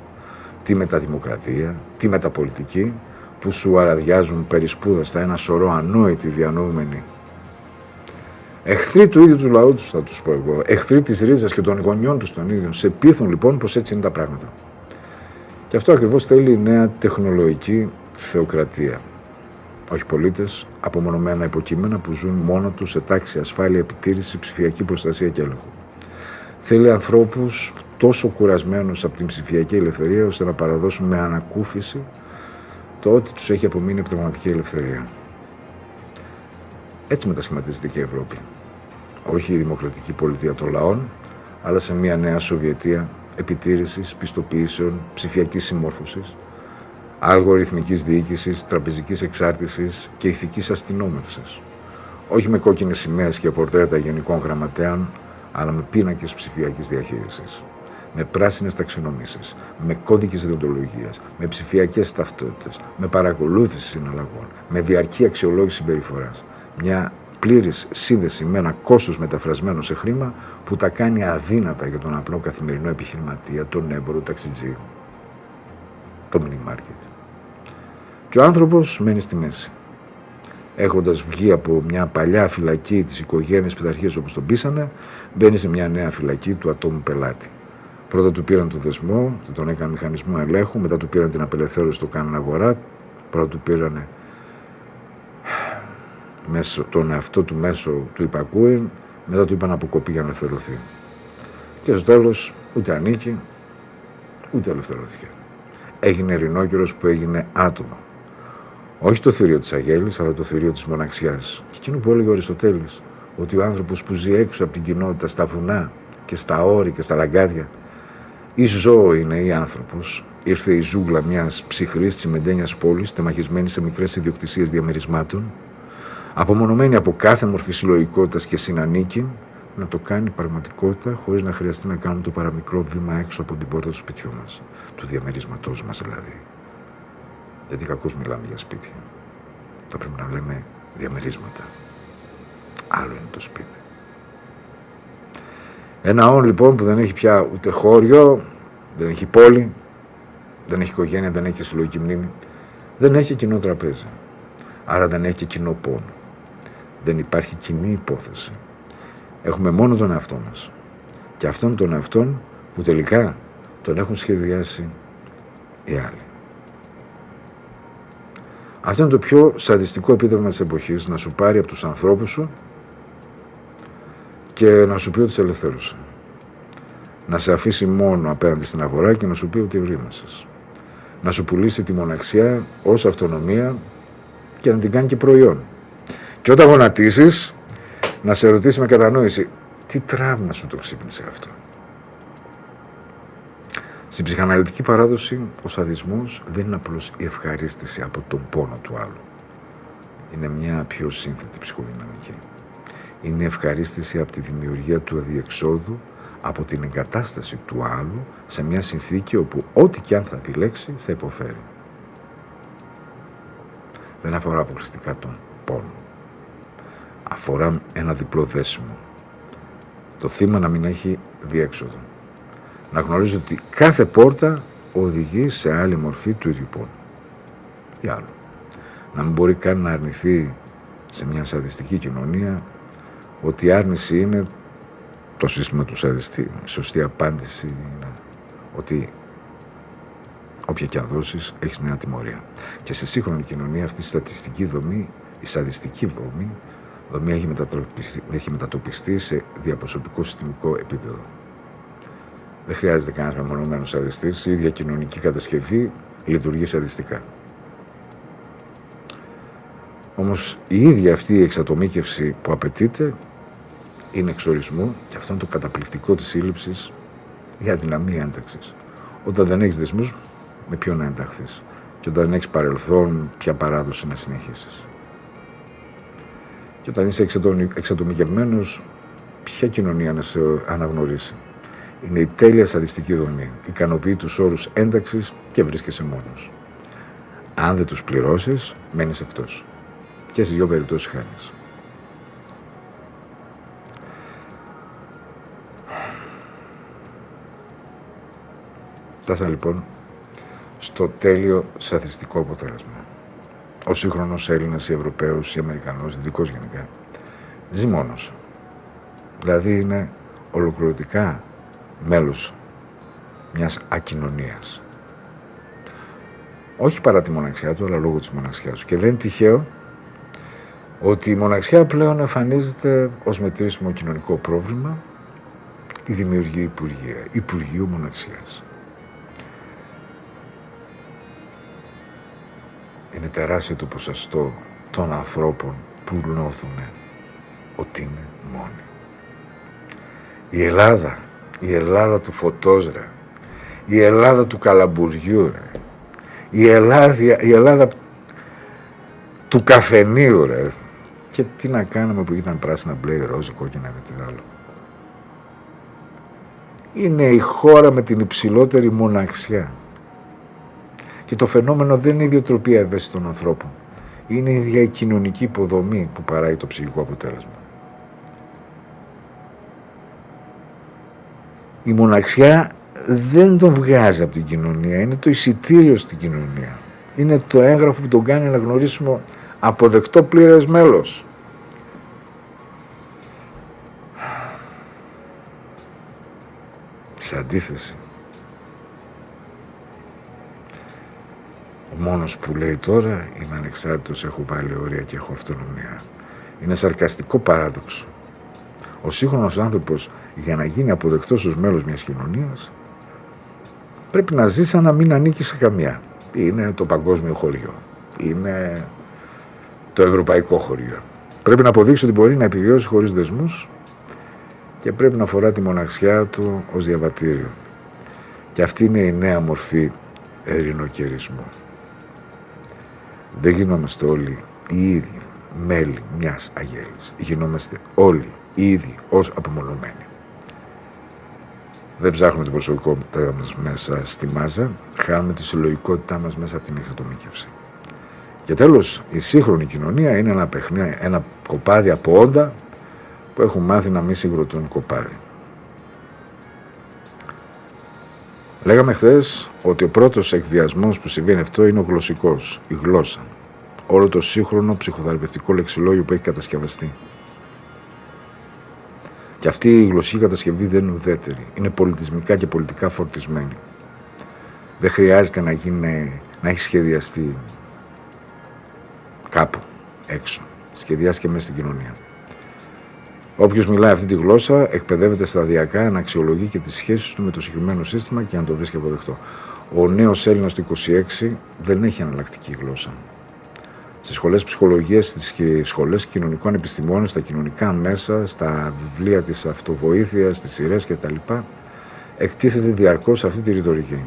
τη μεταδημοκρατία, τη μεταπολιτική, που σου αραδιάζουν περισπούδαστα ένα σωρό ανόητοι διανοούμενοι, εχθροί του ίδιου του λαού τους, θα τους πω εγώ, εχθροί της ρίζας και των γονιών τους των ίδιων, σε πείθουν λοιπόν πως έτσι είναι τα πράγματα. Και αυτό ακριβώς θέλει η νέα τεχνολογική θεοκρατία. Όχι πολίτες, απομονωμένα υποκείμενα που ζουν μόνο τους σε τάξη, ασφάλεια, επιτήρηση, ψηφιακή προστασία και έλεγχο. Θέλει ανθρώπους τόσο κουρασμένους από την ψηφιακή ελευθερία, ώστε να παραδώσουν με ανακούφιση το ότι τους έχει απομείνει η πνευματική ελευθερία. Έτσι μετασχηματίζεται και η Ευρώπη. Όχι η δημοκρατική πολιτεία των λαών, αλλά σε μια νέα Σοβιετία επιτήρησης, πιστοποιήσεων, ψηφιακής συμμόρφωσης, αλγοριθμικής διοίκησης, τραπεζικής εξάρτησης και ηθικής αστυνόμευσης. Όχι με κόκκινες σημαίες και πορτρέτα γενικών γραμματέων, αλλά με πίνακες ψηφιακής διαχείρισης. Με πράσινες ταξινομήσεις, με κώδικες δεοντολογίας, με ψηφιακές ταυτότητες, με παρακολούθηση συναλλαγών, με διαρκή αξιολόγηση συμπεριφοράς. Μια πλήρης σύνδεση με ένα κόστος μεταφρασμένο σε χρήμα που τα κάνει αδύνατα για τον απλό καθημερινό επιχειρηματία, τον έμπορο, ταξιτζή, το mini market. Και ο άνθρωπος μένει στη μέση. Έχοντας βγει από μια παλιά φυλακή της οικογένειας πειθαρχίας όπως τον πείσανε, μπαίνει σε μια νέα φυλακή του ατόμου πελάτη. Πρώτα του πήραν το δεσμό, τον έκαναν μηχανισμό ελέγχου, μετά του πήραν την απελευθέρωση, το κάναν αγορά, πρώτα του πήραν τον εαυτό του μέσω του υπακούει, μετά του είπαν αποκοπή για να ελευθερωθεί. Και στο τέλος ούτε ανήκει, ούτε ελευθερώθηκε. Έγινε ρινόκερος που έγινε άτομο. Όχι το θηρίο της αγέλης, αλλά το θηρίο της μοναξιάς. Και εκείνο που έλεγε ο Αριστοτέλης, ότι ο άνθρωπος που ζει έξω από την κοινότητα, στα βουνά και στα όρη και στα λαγκάδια, ή ζώο είναι ή άνθρωπος, ήρθε η ζούγκλα μιας ψυχρής τσιμεντένιας πόλης, τεμαχισμένη σε μικρές ιδιοκτησίες διαμερισμάτων, απομονωμένη από κάθε μορφή συλλογικότητας και συνανίκη, να το κάνει πραγματικότητα χωρίς να χρειαστεί να κάνουμε το παραμικρό βήμα έξω από την πόρτα του σπιτιού μας, του διαμερίσματός μας δηλαδή. Γιατί κακώς μιλάμε για σπίτια. Θα πρέπει να λέμε διαμερίσματα. Άλλο είναι το σπίτι. Ένα όν λοιπόν που δεν έχει πια ούτε χώριο, δεν έχει πόλη, δεν έχει οικογένεια, δεν έχει συλλογική μνήμη, δεν έχει κοινό τραπέζι. Άρα δεν έχει κοινό πόνο. Δεν υπάρχει κοινή υπόθεση. Έχουμε μόνο τον εαυτό μας. Και αυτόν τον εαυτόν που τελικά τον έχουν σχεδιάσει οι άλλοι. Αυτό είναι το πιο σαδιστικό επίδευμα της εποχής, να σου πάρει από τους ανθρώπους σου και να σου πει ότι σε ελευθέρωσε. Να σε αφήσει μόνο απέναντι στην αγορά και να σου πει ότι ευρύμασες. Να σου πουλήσει τη μοναξιά ως αυτονομία και να την κάνει και προϊόν. Και όταν γονατίσεις, να σε ρωτήσει με κατανόηση, τι τραύμα σου το ξύπνησε αυτό. Στην ψυχαναλυτική παράδοση, ο σαδισμός δεν είναι απλώς η ευχαρίστηση από τον πόνο του άλλου. Είναι μια πιο σύνθετη ψυχοδυναμική. Είναι η ευχαρίστηση από τη δημιουργία του αδιεξόδου, από την εγκατάσταση του άλλου σε μια συνθήκη όπου ό,τι κι αν θα επιλέξει θα υποφέρει. Δεν αφορά αποκλειστικά τον πόνο. Αφορά ένα διπλό δέσιμο. Το θύμα να μην έχει διέξοδο. Να γνωρίζει ότι κάθε πόρτα οδηγεί σε άλλη μορφή του ίδιου πόνου. Ή άλλο. Να μην μπορεί καν να αρνηθεί σε μια σαδιστική κοινωνία ότι η άρνηση είναι το σύστημα του σαδιστή. Η σωστή απάντηση είναι ότι όποια και αν δώσεις, έχεις νέα τιμωρία. Και στη σύγχρονη κοινωνία αυτή η στατιστική δομή, η σαδιστική δομή έχει μετατοπιστεί σε διαπροσωπικό συστημικό επίπεδο. Δεν χρειάζεται κανένας μεμονωμένος σαδιστής, η ίδια κοινωνική κατασκευή λειτουργεί σαδιστικά. Όμως η ίδια αυτή η εξατομίκευση που απαιτείται είναι εξορισμού, και αυτό είναι το καταπληκτικό της σύλληψης, η αδυναμία ένταξης. Όταν δεν έχεις δεσμούς, με ποιον να ενταχθείς. Και όταν δεν έχεις παρελθόν, ποια παράδοση να συνεχίσεις. Και όταν είσαι εξατομικευμένος, ποια κοινωνία να σε αναγνωρίσει. Είναι η τέλεια σαδιστική δομή. Ικανοποιεί τους όρους ένταξης και βρίσκεσαι μόνος. Αν δεν τους πληρώσεις, μένεις εκτός. Και στις δύο περιπτώσεις χάνεις. Φτάσα λοιπόν στο τέλειο σαδιστικό αποτέλεσμα. Ο σύγχρονος Έλληνας, ή Ευρωπαίος, ή Αμερικανός, Δυτικός γενικά, ζει μόνος. Δηλαδή είναι ολοκληρωτικά μέλος μιας ακοινωνίας. Όχι παρά τη μοναξιά του, αλλά λόγω της μοναξιάς του. Και δεν είναι τυχαίο ότι η μοναξιά πλέον εμφανίζεται ως μετρήσιμο κοινωνικό πρόβλημα, η δημιουργεί Υπουργείου Μοναξιάς. Είναι τεράστιο το ποσοστό των ανθρώπων που νιώθουν ότι είναι μόνοι. Η Ελλάδα του φωτός, ρε. Η Ελλάδα του καλαμπουριού, ρε. Η Ελλάδα του καφενείου, ρε. Και τι να κάνουμε που ήταν πράσινα, μπλε, ροζ, κόκκινα και τι άλλο. Είναι η χώρα με την υψηλότερη μοναξιά. Και το φαινόμενο δεν είναι η ιδιοτροπία ευαίσθητων ανθρώπων. Είναι η ίδια η κοινωνική υποδομή που παράγει το ψυχικό αποτέλεσμα. Η μοναξιά δεν τον βγάζει από την κοινωνία, είναι το εισιτήριο στην κοινωνία. Είναι το έγγραφο που τον κάνει να γνωρίσουμε αποδεκτό πλήρες μέλος. Σε αντίθεση, ο μόνος που λέει τώρα είμαι ανεξάρτητος, έχω βάλει όρια και έχω αυτονομία. Είναι σαρκαστικό παράδοξο. Ο σύγχρονος άνθρωπος, για να γίνει αποδεκτός ως μέλος μιας κοινωνίας, πρέπει να ζει σαν να μην ανήκει σε καμιά. Είναι το παγκόσμιο χωριό. Είναι το ευρωπαϊκό χωριό. Πρέπει να αποδείξει ότι μπορεί να επιβιώσει χωρίς δεσμούς και πρέπει να φορά τη μοναξιά του ως διαβατήριο. Και αυτή είναι η νέα μορφή ειρηνοκαιρισμού. Δεν γινόμαστε όλοι οι ίδιοι μέλη μιας αγέλης. Γινόμαστε όλοι οι ίδιοι ως απομονωμένοι. Δεν ψάχνουμε την προσωπικότητά μας μέσα στη μάζα, χάνουμε τη συλλογικότητά μας μέσα από την εξατομίκευση. Και τέλος, η σύγχρονη κοινωνία είναι ένα παιχνίδι, ένα κοπάδι από όντα που έχουν μάθει να μην συγκροτούν κοπάδι. Λέγαμε χθες ότι ο πρώτος εκβιασμός που συμβαίνει αυτό είναι ο γλωσσικός, η γλώσσα. Όλο το σύγχρονο ψυχοθεραπευτικό λεξιλόγιο που έχει κατασκευαστεί. Και αυτή η γλωσσική κατασκευή δεν είναι ουδέτερη. Είναι πολιτισμικά και πολιτικά φορτισμένη. Δεν χρειάζεται να έχει σχεδιαστεί κάπου έξω. Σχεδιάστηκε μέσα στην κοινωνία. Όποιος μιλάει αυτή τη γλώσσα εκπαιδεύεται σταδιακά να αξιολογεί και τις σχέσεις του με το συγκεκριμένο σύστημα και να το βρίσκει αποδεκτό. Ο νέος Έλληνας του 26 δεν έχει εναλλακτική γλώσσα. Στις σχολές ψυχολογίας, στις σχολές κοινωνικών επιστημών, στα κοινωνικά μέσα, στα βιβλία της αυτοβοήθειας, στις σειρές κτλ. Εκτίθεται διαρκώς αυτή τη ρητορική.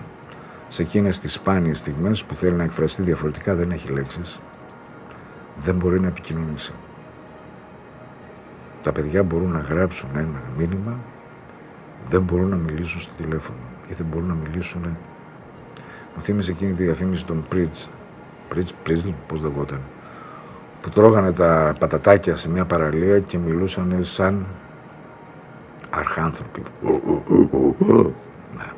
Σε εκείνες τις σπάνιες στιγμές που θέλει να εκφραστεί διαφορετικά δεν έχει λέξεις. Δεν μπορεί να επικοινωνήσει. Τα παιδιά μπορούν να γράψουν ένα μήνυμα, δεν μπορούν να μιλήσουν στο τηλέφωνο ή δεν μπορούν να μιλήσουν. Μου θύμισε εκείνη τη διαφήμιση των Πριτζ, πώς λεγόταν, που τρώγανε τα πατατάκια σε μια παραλία και μιλούσαν σαν αρχάνθρωποι. Ναι.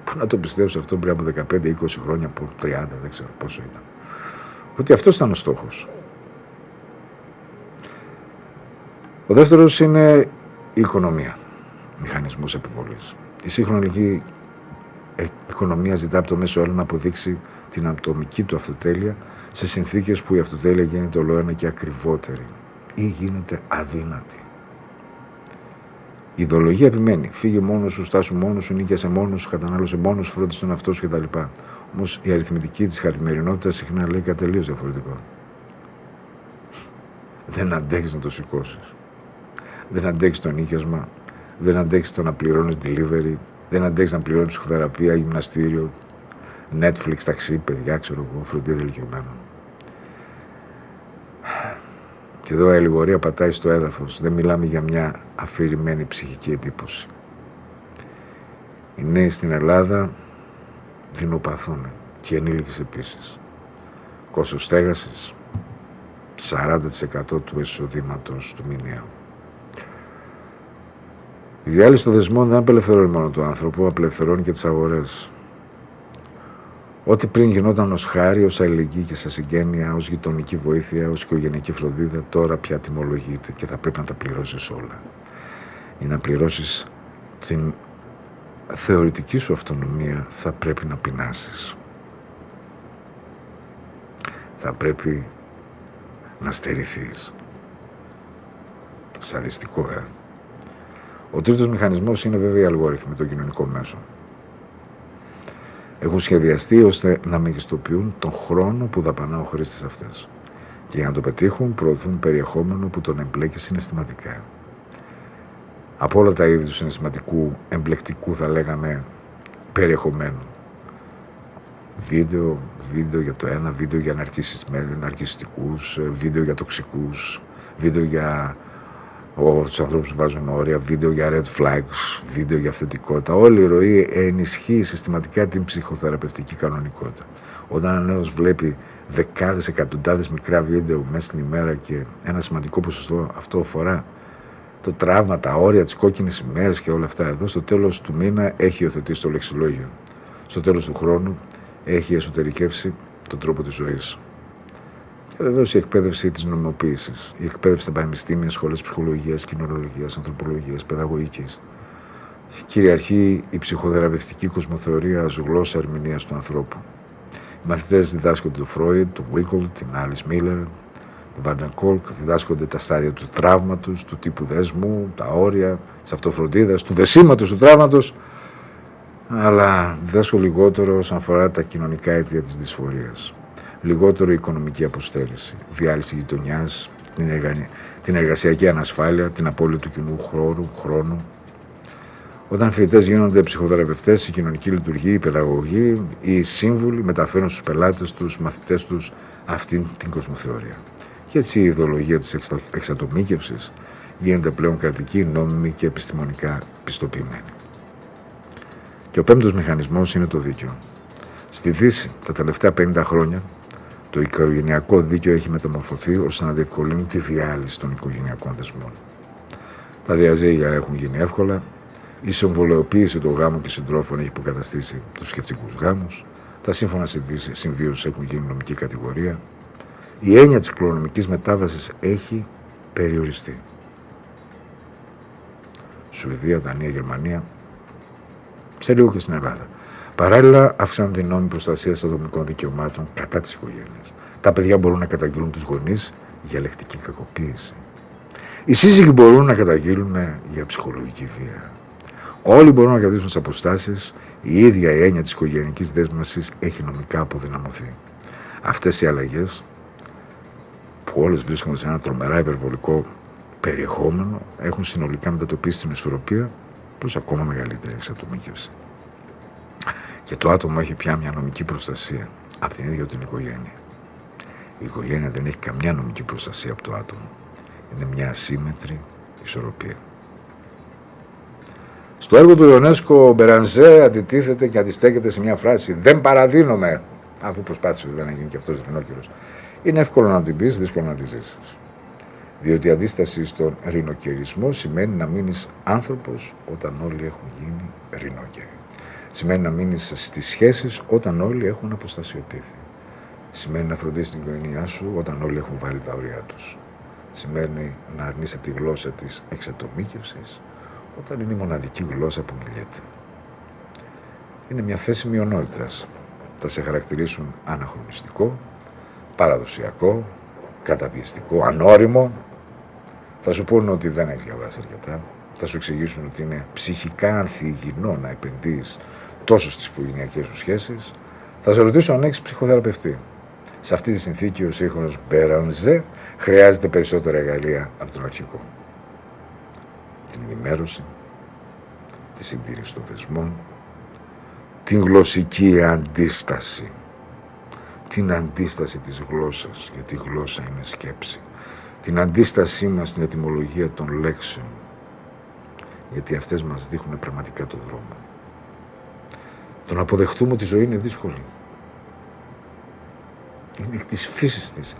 Πού να το πιστέψω αυτό πριν από 15-20 χρόνια, από 30, δεν ξέρω πόσο ήταν. Ότι αυτός ήταν ο στόχος. Ο δεύτερος είναι η οικονομία, μηχανισμός επιβολής. Η σύγχρονη οικονομία ζητά από το μέσο όρο να αποδείξει την ατομική του αυτοτέλεια σε συνθήκες που η αυτοτέλεια γίνεται ολοένα και ακριβότερη ή γίνεται αδύνατη. Η ιδεολογία επιμένει. Φύγε μόνος σου, στάσου μόνος σου, νίκιασε μόνος σου, κατανάλωσε μόνος σου, φρόντισε τον εαυτό σου κτλ. Όμως η αριθμητική της καθημερινότητας συχνά λέει κάτι τελείως διαφορετικό. Δεν αντέχεις να το σηκώσεις. Δεν αντέχεις το νίκιασμα. Δεν αντέχεις το να πληρώνεις delivery. Δεν αντέχεις να πληρώνεις ψυχοθεραπεία, γυμναστήριο, Netflix, ταξί, παιδιά, ξέρω εγώ, φροντίδα ηλικιωμένων. Και εδώ η αλληγορία πατάει στο έδαφος. Δεν μιλάμε για μια αφηρημένη ψυχική εντύπωση. Οι νέοι στην Ελλάδα δεινοπαθούν και οι ενήλικες επίσης. Κόστος στέγασης, 40% του εισοδήματος του μηνιαίου. Η διάλυση των δεσμών δεν απελευθερώνει μόνο τον άνθρωπο, απελευθερώνει και τις αγορές. Ό,τι πριν γινόταν ως χάρη, ως αλληλεγγύη και σε συγγένεια, ως γειτονική βοήθεια, ως οικογενειακή φροντίδα, τώρα πια τιμολογείται και θα πρέπει να τα πληρώσεις όλα. Για να πληρώσεις την θεωρητική σου αυτονομία θα πρέπει να πεινάσεις. Θα πρέπει να στερηθείς. Σαδιστικό, Ο τρίτος μηχανισμός είναι βέβαια οι αλγόριθμοι, το κοινωνικό μέσο. Έχουν σχεδιαστεί ώστε να μεγιστοποιούν τον χρόνο που δαπανά ο χρήστης αυτές. Και για να το πετύχουν, προωθούν περιεχόμενο που τον εμπλέκει συναισθηματικά. Από όλα τα είδη του συναισθηματικού, εμπλεκτικού θα λέγαμε, περιεχομένου. Βίντεο για το ένα, βίντεο για ναρκιστικούς, βίντεο για τοξικούς, βίντεο για τους ανθρώπους που βάζουν όρια, βίντεο για red flags, βίντεο για αυθεντικότητα. Όλη η ροή ενισχύει συστηματικά την ψυχοθεραπευτική κανονικότητα. Όταν ένα νέος βλέπει δεκάδες, εκατοντάδες μικρά βίντεο μέσα στην ημέρα και ένα σημαντικό ποσοστό αυτό αφορά το τραύμα, τα όρια, τις κόκκινες ημέρες και όλα αυτά εδώ, στο τέλος του μήνα έχει υιοθετήσει το λεξιλόγιο. Στο τέλος του χρόνου έχει εσωτερικεύσει τον τρόπο της ζωής. Και βεβαίως η εκπαίδευση της νομιμοποίησης, η εκπαίδευση στα πανεπιστήμια, σχολές ψυχολογίας, κοινωνιολογίας, ανθρωπολογίας, παιδαγωγικής. Κυριαρχεί η ψυχοθεραπευτική κοσμοθεωρία ως γλώσσα ερμηνείας του ανθρώπου. Οι μαθητές διδάσκονται του Φρόιντ, του Βίκολ, την Άλις Μίλλερ, του Βάντερ Κόλκ, διδάσκονται τα στάδια του τραύματος, του τύπου δέσμου, τα όρια της αυτοφροντίδας, του δεσίματος, του τραύματος, αλλά διδάσκω λιγότερο όσον αφορά τα κοινωνικά αίτια της δυσφορίας. Λιγότερο η οικονομική αποστέρηση, διάλυση γειτονιάς, την εργασιακή ανασφάλεια, την απώλεια του κοινού χρόνου. Όταν φοιτητές γίνονται ψυχοθεραπευτές, η κοινωνική λειτουργία, η παιδαγωγή, οι σύμβουλοι μεταφέρουν στους πελάτες τους, μαθητές τους αυτήν την κοσμοθεωρία. Και έτσι η ιδεολογία της εξατομίκευσης γίνεται πλέον κρατική, νόμιμη και επιστημονικά πιστοποιημένη. Και ο πέμπτος μηχανισμός είναι το δίκαιο. Στη Δύση, τα τελευταία 50 χρόνια, το οικογενειακό δίκαιο έχει μεταμορφωθεί ώστε να διευκολύνει τη διάλυση των οικογενειακών δεσμών. Τα διαζύγια έχουν γίνει εύκολα, η συμβολαιοποίηση των γάμων και συντρόφων έχει υποκαταστήσει τους σκεφτικούς γάμους, τα σύμφωνα συμβίωσης έχουν γίνει νομική κατηγορία, η έννοια της κληρονομικής μετάβασης έχει περιοριστεί. Σουηδία, Δανία, Γερμανία, σε λίγο και στην Ελλάδα. Παράλληλα, αυξάνονται οι νόμοι προστασίας ατομικών δικαιωμάτων κατά της οικογένειας. Τα παιδιά μπορούν να καταγγείλουν τους γονείς για λεκτική κακοποίηση. Οι σύζυγοι μπορούν να καταγγείλουν για ψυχολογική βία. Όλοι μπορούν να κρατήσουν τις αποστάσεις. Η ίδια η έννοια της οικογενειακής δέσμευσης έχει νομικά αποδυναμωθεί. Αυτές οι αλλαγές, που όλες βρίσκονται σε ένα τρομερά υπερβολικό περιεχόμενο, έχουν συνολικά μετατοπίσει την ισορροπία προς ακόμα μεγαλύτερη εξατομίκευση. Και το άτομο έχει πια μια νομική προστασία από την ίδια την οικογένεια. Η οικογένεια δεν έχει καμιά νομική προστασία από το άτομο. Είναι μια ασύμμετρη ισορροπία. Στο έργο του Ιονέσκο, ο Μπερανζέ αντιτίθεται και αντιστέκεται σε μια φράση «Δεν παραδίνομαι», αφού προσπάθησε βέβαια να γίνει και αυτός ρινόκερος. Είναι εύκολο να την πεις, δύσκολο να τη ζήσεις. Διότι η αντίσταση στον ρινοκερισμό σημαίνει να μείνεις άνθρωπος όταν όλοι έχουν γίνει ρινόκεροι. Σημαίνει να μείνεις στις σχέσεις όταν όλοι έχουν αποστασιοποιηθεί. Σημαίνει να φροντίσεις την οικογένειά σου όταν όλοι έχουν βάλει τα όρια τους. Σημαίνει να αρνείσαι τη γλώσσα της εξατομίκευσης όταν είναι η μοναδική γλώσσα που μιλιέται. Είναι μια θέση μειονότητας. Θα σε χαρακτηρίσουν αναχρονιστικό, παραδοσιακό, καταπιεστικό, ανώριμο. Θα σου πούνε ότι δεν έχεις διαβάσει αρκετά. Θα σου εξηγήσουν ότι είναι ψυχικά ανθυγιεινό να επενδύεις τόσο στις οικογενειακές σου σχέσεις. Θα σε ρωτήσω αν έχεις ψυχοθεραπευτή. Σε αυτή τη συνθήκη ο σύγχρονος Μπερανζέ χρειάζεται περισσότερα εργαλεία από τον αρχικό. Την ενημέρωση, τη συντήρηση των δεσμών, την γλωσσική αντίσταση, την αντίσταση της γλώσσας, γιατί η γλώσσα είναι σκέψη, την αντίστασή μας στην ετυμολογία των λέξεων, γιατί αυτές μας δείχνουν πραγματικά τον δρόμο. Το να αποδεχτούμε ότι η ζωή είναι δύσκολη. Είναι εκ της φύσης της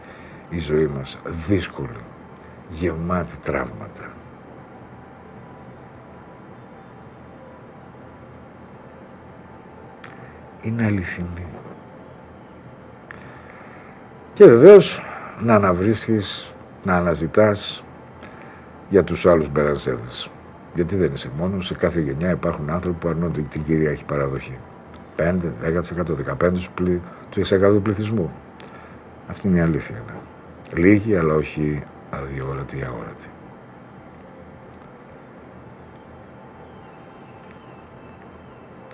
η ζωή μας δύσκολη, γεμάτη τραύματα. Είναι αληθινή. Και βεβαίως να αναβρίσκεις, να αναζητάς για τους άλλους Μπερανζέδες. Γιατί δεν είσαι μόνος, σε κάθε γενιά υπάρχουν άνθρωποι που αρνούνται την κυρίαρχη παραδοχή. 5, 10%, 15% του πληθυσμού. Αυτή είναι η αλήθεια. Λίγοι, αλλά όχι αδιόρατοι ή αόρατοι.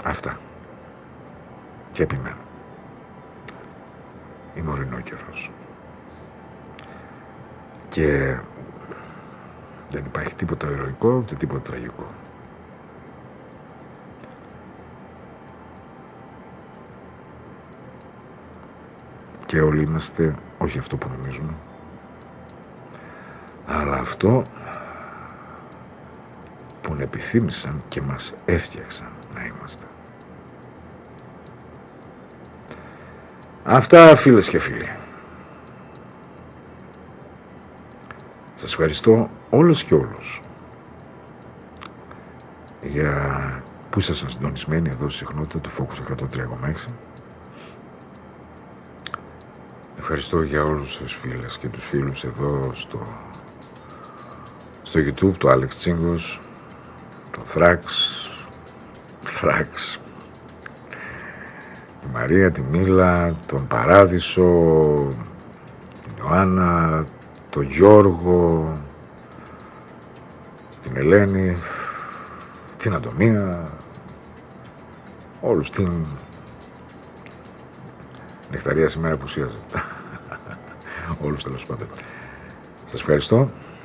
Αυτά. Και επιμένω. Είμαι ο ρινόκερος. Και δεν υπάρχει τίποτα ηρωικό, ούτε τίποτα τραγικό. Και όλοι είμαστε, όχι αυτό που νομίζουμε, αλλά αυτό που επιθύμησαν και μας έφτιαξαν να είμαστε. Αυτά, φίλες και φίλοι. Σας ευχαριστώ όλους και όλους για που ήσασταν συντονισμένοι εδώ στη συχνότητα του Focus 103,6. Ευχαριστώ για όλους τους φίλες και τους φίλους εδώ στο YouTube, το Alex Τσίγκος, το Thrax, τη Μαρία, τη Μίλα, τον Παράδεισο, την Ιωάννα, τον Γιώργο, την Ελένη, την Αντωνία, όλους, την Νεκταρία σήμερα που ουσίαζε. Όλους τέλος πάντων. Σας ευχαριστώ.